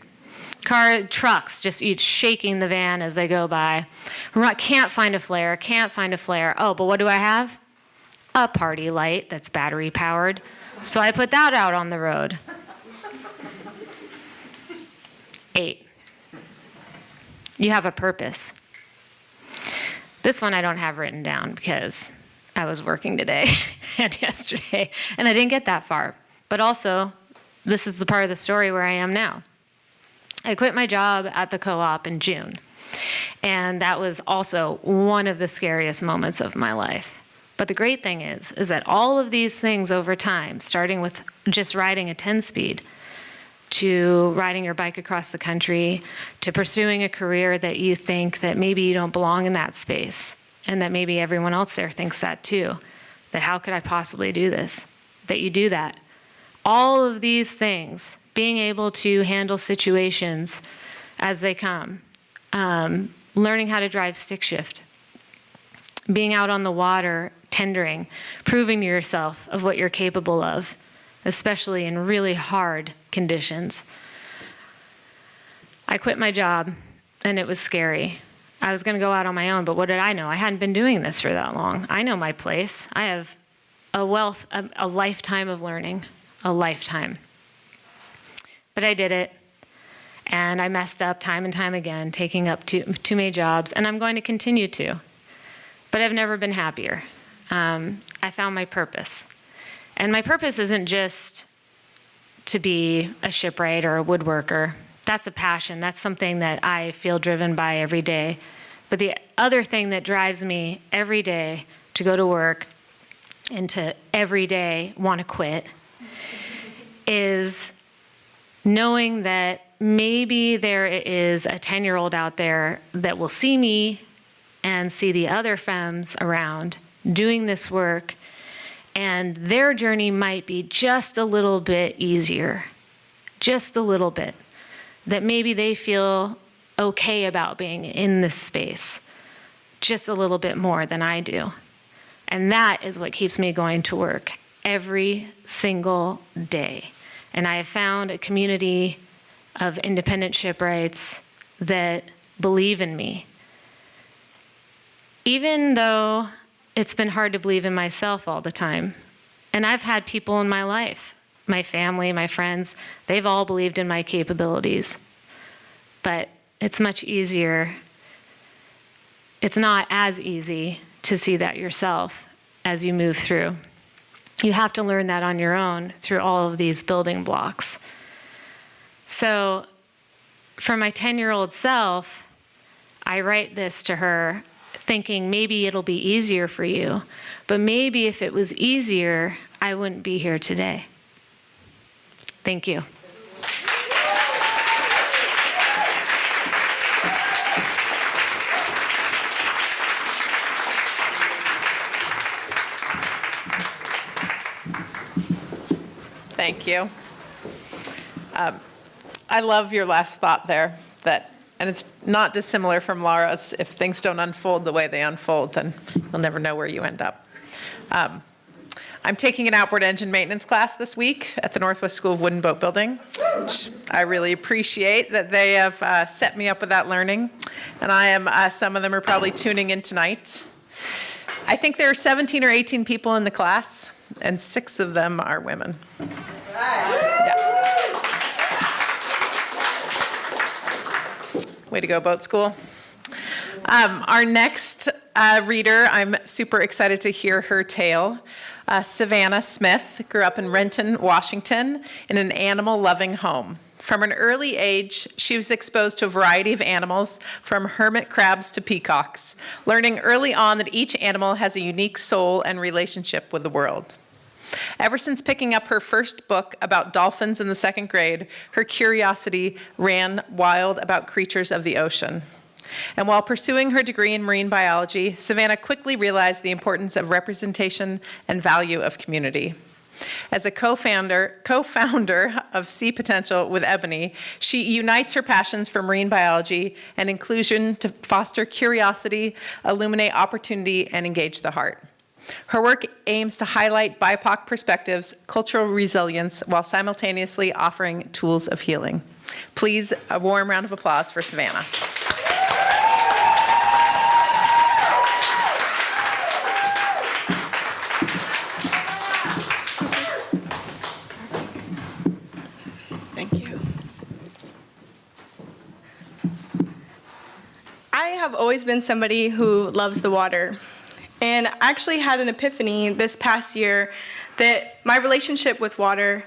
Trucks just each shaking the van as they go by. Can't find a flare, can't find a flare. Oh, but what do I have? A party light that's battery powered. So I put that out on the road. 8. You have a purpose. This one I don't have written down because I was working today and yesterday, and I didn't get that far. But also, this is the part of the story where I am now. I quit my job at the co-op in June, and that was also one of the scariest moments of my life. But the great thing is that all of these things over time, starting with just riding a 10-speed, to riding your bike across the country, to pursuing a career that you think that maybe you don't belong in that space, and that maybe everyone else there thinks that too, that how could I possibly do this, that you do that. All of these things, being able to handle situations as they come, learning how to drive stick shift, being out on the water, tendering, proving to yourself of what you're capable of, especially in really hard conditions. I quit my job, and it was scary. I was going to go out on my own, but what did I know? I hadn't been doing this for that long. I know my place. I have a lifetime of learning, a lifetime. But I did it, and I messed up time and time again, taking up too many jobs, and I'm going to continue to. But I've never been happier. I found my purpose. And my purpose isn't just to be a shipwright or a woodworker. That's a passion. That's something that I feel driven by every day. But the other thing that drives me every day to go to work and to every day want to quit is knowing that maybe there is a 10-year-old out there that will see me and see the other femmes around doing this work, and their journey might be just a little bit easier, just a little bit, that maybe they feel okay about being in this space just a little bit more than I do. And that is what keeps me going to work every single day. And I have found a community of independent shipwrights that believe in me. Even though it's been hard to believe in myself all the time. And I've had people in my life, my family, my friends, they've all believed in my capabilities. But it's much easier. It's not as easy to see that yourself as you move through. You have to learn that on your own through all of these building blocks. So for my 10-year-old self, I write this to her thinking maybe it'll be easier for you, but maybe if it was easier, I wouldn't be here today. Thank you. Thank you. I love your last thought there, and it's not dissimilar from Laura's. If things don't unfold the way they unfold, then you'll never know where you end up. I'm taking an outboard engine maintenance class this week at the Northwest School of Wood and Boat Building, which I really appreciate that they have set me up with that learning. And some of them are probably tuning in tonight. I think there are 17 or 18 people in the class, and 6 of them are women. Yeah. Way to go, boat school. Our next reader, I'm super excited to hear her tale. Savannah Smith grew up in Renton, Washington, in an animal-loving home. From an early age, she was exposed to a variety of animals, from hermit crabs to peacocks, learning early on that each animal has a unique soul and relationship with the world. Ever since picking up her first book about dolphins in the 2nd grade, her curiosity ran wild about creatures of the ocean. And while pursuing her degree in marine biology, Savannah quickly realized the importance of representation and value of community. As a co-founder of Sea Potential with Ebony, she unites her passions for marine biology and inclusion to foster curiosity, illuminate opportunity, and engage the heart. Her work aims to highlight BIPOC perspectives, cultural resilience, while simultaneously offering tools of healing. Please, a warm round of applause for Savannah. Thank you. I have always been somebody who loves the water. And I actually had an epiphany this past year that my relationship with water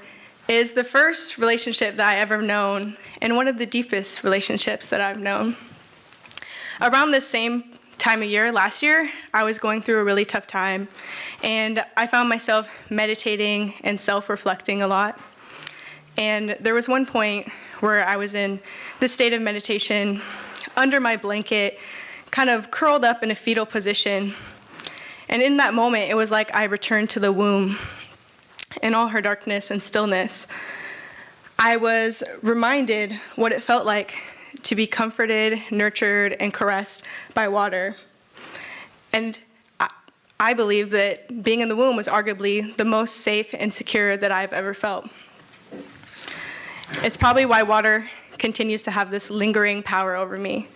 is the first relationship that I ever known and one of the deepest relationships that I've known. Around this same time of year, last year, I was going through a really tough time, and I found myself meditating and self-reflecting a lot. And there was one point where I was in this state of meditation, under my blanket, kind of curled up in a fetal position. And in that moment, it was like I returned to the womb in all her darkness and stillness. I was reminded what it felt like to be comforted, nurtured, and caressed by water. And I believe that being in the womb was arguably the most safe and secure that I've ever felt. It's probably why water continues to have this lingering power over me,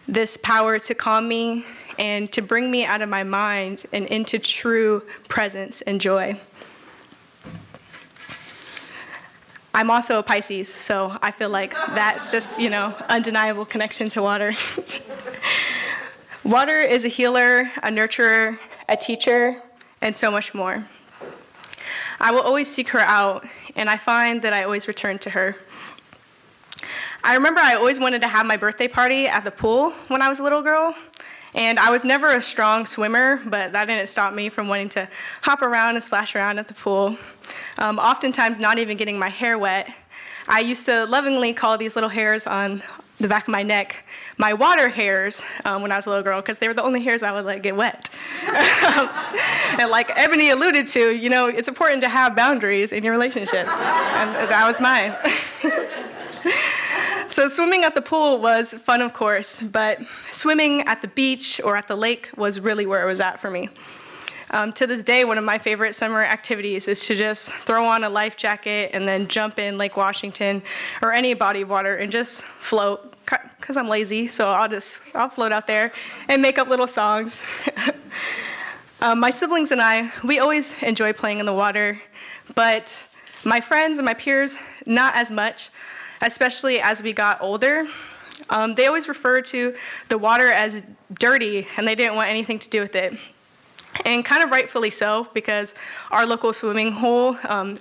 this power to calm me and to bring me out of my mind and into true presence and joy. I'm also a Pisces, so I feel like that's just, undeniable connection to water. Water is a healer, a nurturer, a teacher, and so much more. I will always seek her out, and I find that I always return to her. I remember I always wanted to have my birthday party at the pool when I was a little girl, and I was never a strong swimmer, but that didn't stop me from wanting to hop around and splash around at the pool. Oftentimes not even getting my hair wet. I used to lovingly call these little hairs on the back of my neck my water hairs when I was a little girl, because they were the only hairs I would let get wet. And like Ebony alluded to, it's important to have boundaries in your relationships, and that was mine. So swimming at the pool was fun, of course, but swimming at the beach or at the lake was really where it was at for me. To this day, one of my favorite summer activities is to just throw on a life jacket and then jump in Lake Washington or any body of water and just float, because I'm lazy, so I'll float out there and make up little songs. My siblings and I, we always enjoy playing in the water, but my friends and my peers, not as much, especially as we got older. They always referred to the water as dirty, and they didn't want anything to do with it. And kind of rightfully so, because our local swimming hole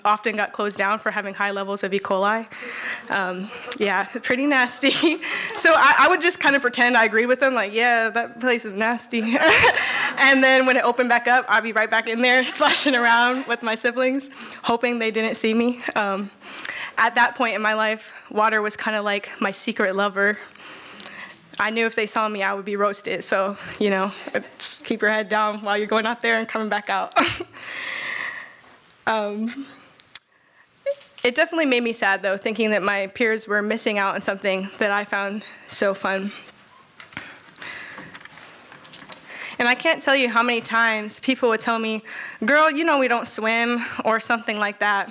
often got closed down for having high levels of E. coli. Yeah, pretty nasty. So I would just kind of pretend I agreed with them, like, yeah, that place is nasty. And then when it opened back up, I'd be right back in there splashing around with my siblings, hoping they didn't see me. At that point in my life, water was kind of like my secret lover. I knew if they saw me, I would be roasted. So, just keep your head down while you're going out there and coming back out. It definitely made me sad, though, thinking that my peers were missing out on something that I found so fun. And I can't tell you how many times people would tell me, girl, we don't swim, or something like that.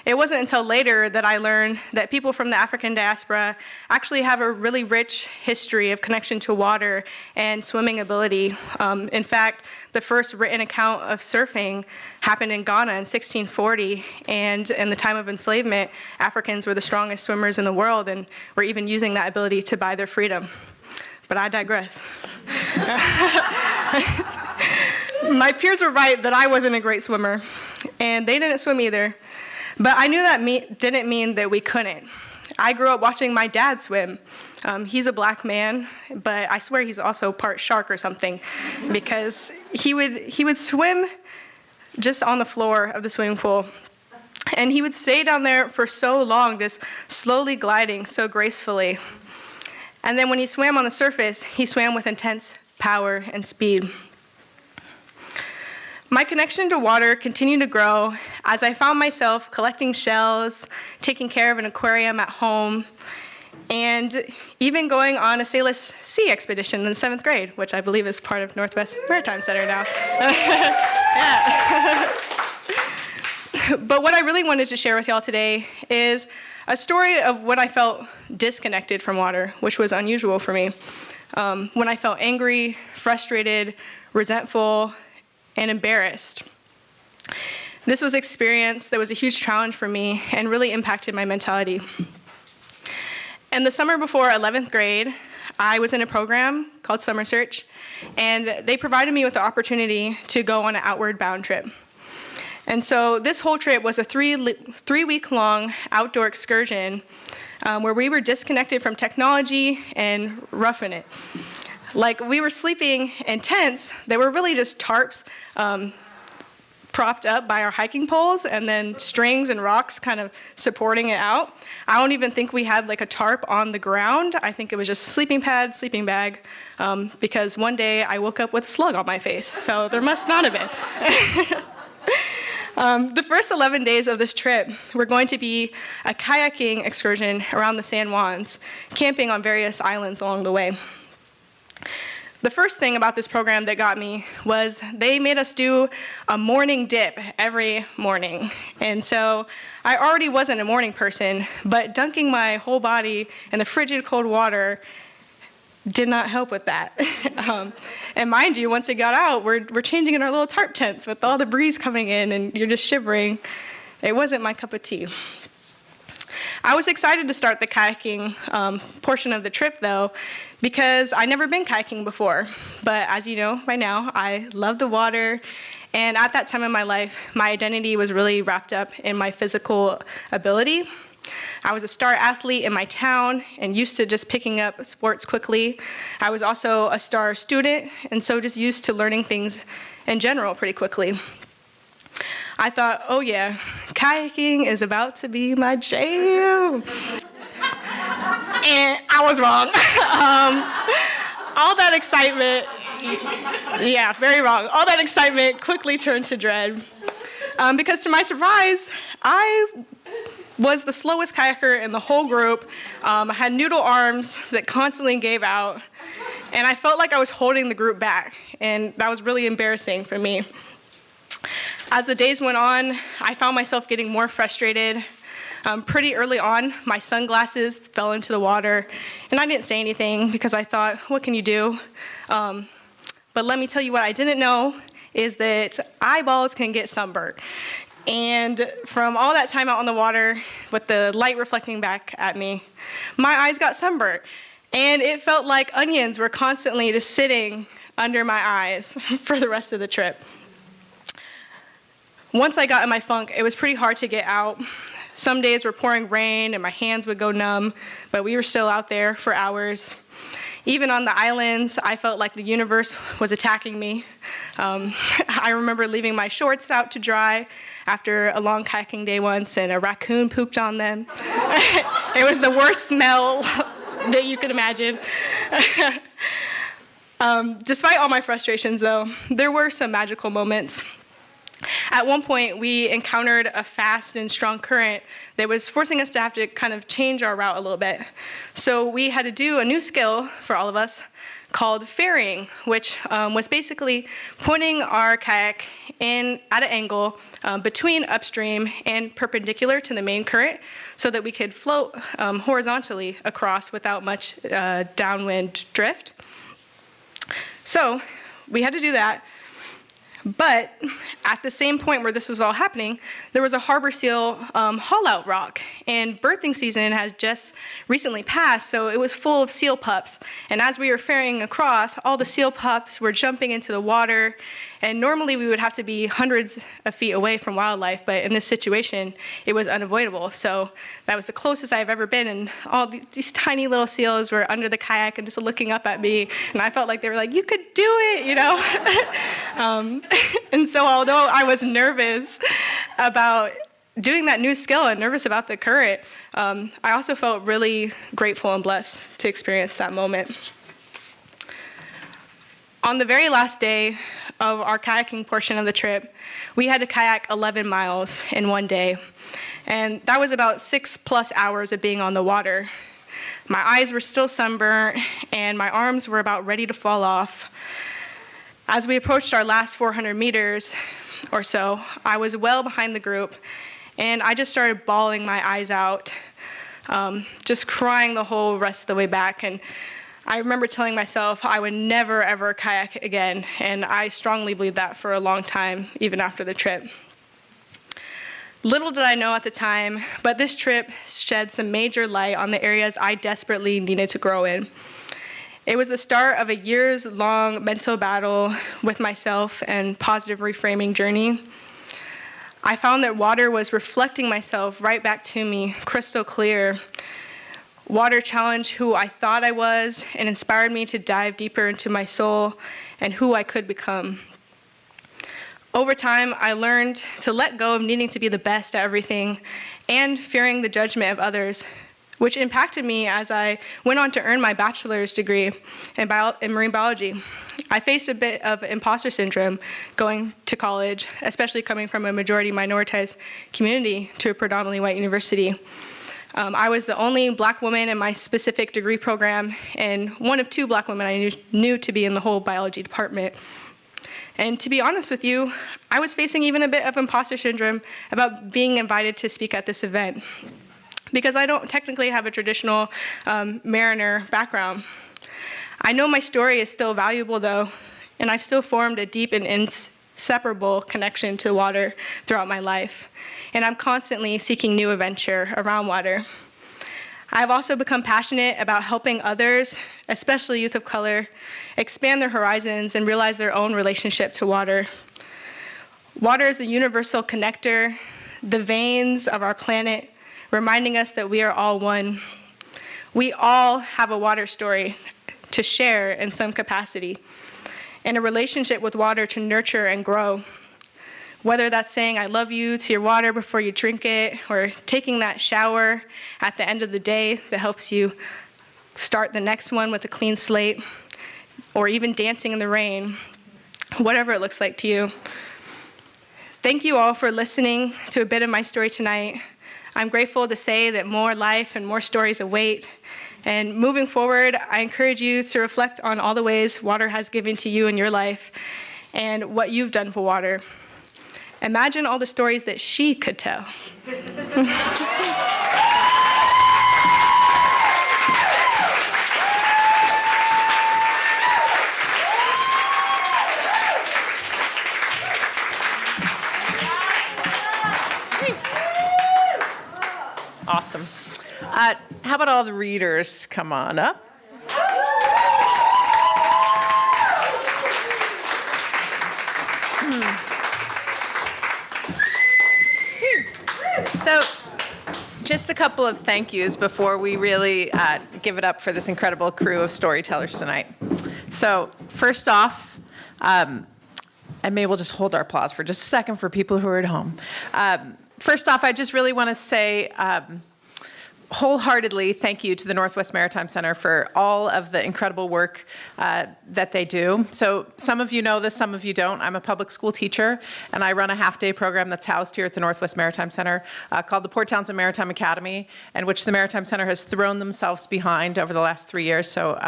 It wasn't until later that I learned that people from the African diaspora actually have a really rich history of connection to water and swimming ability. In fact, the first written account of surfing happened in Ghana in 1640, and in the time of enslavement, Africans were the strongest swimmers in the world and were even using that ability to buy their freedom. But I digress. My peers were right that I wasn't a great swimmer, and they didn't swim either. But I knew that didn't mean that we couldn't. I grew up watching my dad swim. He's a black man, but I swear he's also part shark or something, because he would swim just on the floor of the swimming pool. And he would stay down there for so long, just slowly gliding so gracefully. And then when he swam on the surface, he swam with intense power and speed. My connection to water continued to grow as I found myself collecting shells, taking care of an aquarium at home, and even going on a Salish Sea expedition in the 7th grade, which I believe is part of Northwest Maritime Center now. Yeah. But what I really wanted to share with y'all today is a story of when I felt disconnected from water, which was unusual for me. When I felt angry, frustrated, resentful, and embarrassed. This was an experience that was a huge challenge for me and really impacted my mentality. And the summer before 11th grade, I was in a program called Summer Search, and they provided me with the opportunity to go on an outward bound trip. And so this whole trip was a three-week-long outdoor excursion where we were disconnected from technology and roughing it. Like, we were sleeping in tents that were really just tarps propped up by our hiking poles and then strings and rocks kind of supporting it out. I don't even think we had like a tarp on the ground. I think it was just sleeping pad, sleeping bag, because one day I woke up with a slug on my face, so there must not have been. The first 11 days of this trip were going to be a kayaking excursion around the San Juans, camping on various islands along the way. The first thing about this program that got me was they made us do a morning dip every morning. And so I already wasn't a morning person, but dunking my whole body in the frigid cold water did not help with that. And mind you, once it got out, we're changing in our little tarp tents with all the breeze coming in and you're just shivering. It wasn't my cup of tea. I was excited to start the kayaking portion of the trip though, because I'd never been kayaking before. But as you know by now, I love the water. And at that time in my life, my identity was really wrapped up in my physical ability. I was a star athlete in my town and used to just picking up sports quickly. I was also a star student, and so just used to learning things in general pretty quickly. I thought, oh yeah, kayaking is about to be my jam. And I was wrong. All that excitement, yeah, very wrong. All that excitement quickly turned to dread. Because to my surprise, I was the slowest kayaker in the whole group. I had noodle arms that constantly gave out, and I felt like I was holding the group back, and that was really embarrassing for me. As the days went on, I found myself getting more frustrated. Pretty early on, my sunglasses fell into the water, and I didn't say anything because I thought, what can you do? But let me tell you what I didn't know is that eyeballs can get sunburnt. And from all that time out on the water with the light reflecting back at me, my eyes got sunburnt. And it felt like onions were constantly just sitting under my eyes for the rest of the trip. Once I got in my funk, it was pretty hard to get out. Some days were pouring rain and my hands would go numb, but we were still out there for hours. Even on the islands, I felt like the universe was attacking me. I remember leaving my shorts out to dry after a long kayaking day once, and a raccoon pooped on them. It was the worst smell that you could imagine. Despite all my frustrations, though, there were some magical moments. At one point, we encountered a fast and strong current that was forcing us to have to kind of change our route a little bit. So we had to do a new skill for all of us called ferrying, which was basically pointing our kayak in at an angle between upstream and perpendicular to the main current so that we could float horizontally across without much downwind drift. So we had to do that. But at the same point where this was all happening, there was a harbor seal haul-out rock, and birthing season has just recently passed, so it was full of seal pups. And as we were ferrying across, all the seal pups were jumping into the water, and normally we would have to be hundreds of feet away from wildlife, but in this situation, it was unavoidable. So that was the closest I've ever been, and all these tiny little seals were under the kayak and just looking up at me, and I felt like they were like, you could do it, you know? And so although I was nervous about doing that new skill and nervous about the current, I also felt really grateful and blessed to experience that moment. On the very last day of our kayaking portion of the trip, we had to kayak 11 miles in one day. And that was about 6+ hours of being on the water. My eyes were still sunburnt, and my arms were about ready to fall off. As we approached our last 400 meters or so, I was well behind the group, and I just started bawling my eyes out, just crying the whole rest of the way back. And I remember telling myself I would never, ever kayak again, and I strongly believed that for a long time, even after the trip. Little did I know at the time, but this trip shed some major light on the areas I desperately needed to grow in. It was the start of a years-long mental battle with myself and positive reframing journey. I found that water was reflecting myself right back to me, crystal clear. Water challenged who I thought I was and inspired me to dive deeper into my soul and who I could become. Over time, I learned to let go of needing to be the best at everything and fearing the judgment of others, which impacted me as I went on to earn my bachelor's degree in marine biology. I faced a bit of imposter syndrome going to college, especially coming from a majority minoritized community to a predominantly white university. I was the only Black woman in my specific degree program and one of 2 Black women I knew to be in the whole biology department. And to be honest with you, I was facing even a bit of imposter syndrome about being invited to speak at this event, because I don't technically have a traditional mariner background. I know my story is still valuable though, and I've still formed a deep and inseparable connection to water throughout my life, and I'm constantly seeking new adventure around water. I've also become passionate about helping others, especially youth of color, expand their horizons and realize their own relationship to water. Water is a universal connector, the veins of our planet, reminding us that we are all one. We all have a water story to share in some capacity, and a relationship with water to nurture and grow. Whether that's saying I love you to your water before you drink it, or taking that shower at the end of the day that helps you start the next one with a clean slate, or even dancing in the rain, whatever it looks like to you. Thank you all for listening to a bit of my story tonight. I'm grateful to say that more life and more stories await. And moving forward, I encourage you to reflect on all the ways water has given to you in your life and what you've done for water. Imagine all the stories that she could tell. Awesome. How about all the readers come on up? So, just a couple of thank yous before we really give it up for this incredible crew of storytellers tonight. So, first off, and maybe we'll just hold our applause for just a second for people who are at home. First off, I just really want to say wholeheartedly thank you to the Northwest Maritime Center for all of the incredible work that they do. So some of you know this, some of you don't. I'm a public school teacher, and I run a half-day program that's housed here at the Northwest Maritime Center called the Port Townsend Maritime Academy, and which the Maritime Center has thrown themselves behind over the last 3 years. So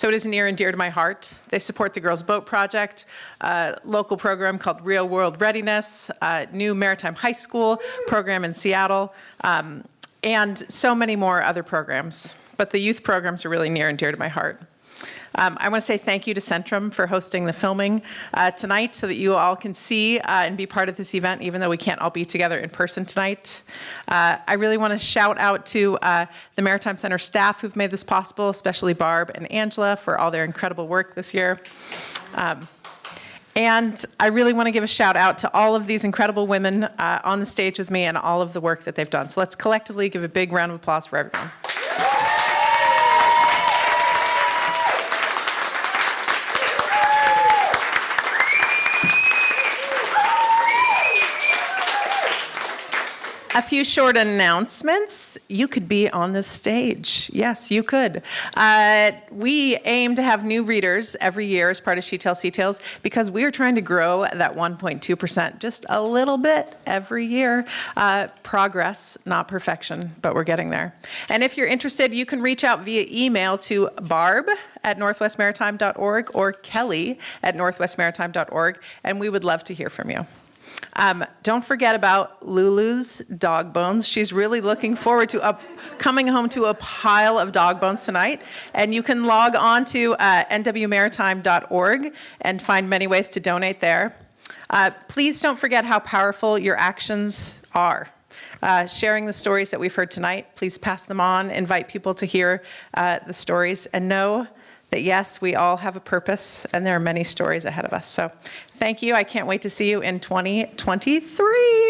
it is near and dear to my heart. They support the Girls Boat Project, a local program called Real World Readiness, a new Maritime High School program in Seattle, and so many more other programs. But the youth programs are really near and dear to my heart. I want to say thank you to Centrum for hosting the filming tonight so that you all can see and be part of this event, even though we can't all be together in person tonight. I really want to shout out to the Maritime Center staff who've made this possible, especially Barb and Angela for all their incredible work this year. And I really want to give a shout out to all of these incredible women on the stage with me and all of the work that they've done. So let's collectively give a big round of applause for everyone. A few short announcements. You could be on this stage. Yes, you could. We aim to have new readers every year as part of She Tells, He Tells, because we are trying to grow that 1.2% just a little bit every year. Progress, not perfection, but we're getting there. And if you're interested, you can reach out via email to barb@northwestmaritime.org or kelly@northwestmaritime.org, and we would love to hear from you. Don't forget about Lulu's dog bones. She's really looking forward to coming home to a pile of dog bones tonight. And you can log on to nwmaritime.org and find many ways to donate there. Please don't forget how powerful your actions are. Sharing the stories that we've heard tonight, please pass them on, invite people to hear the stories, and know that yes, we all have a purpose and there are many stories ahead of us. So thank you. I can't wait to see you in 2023.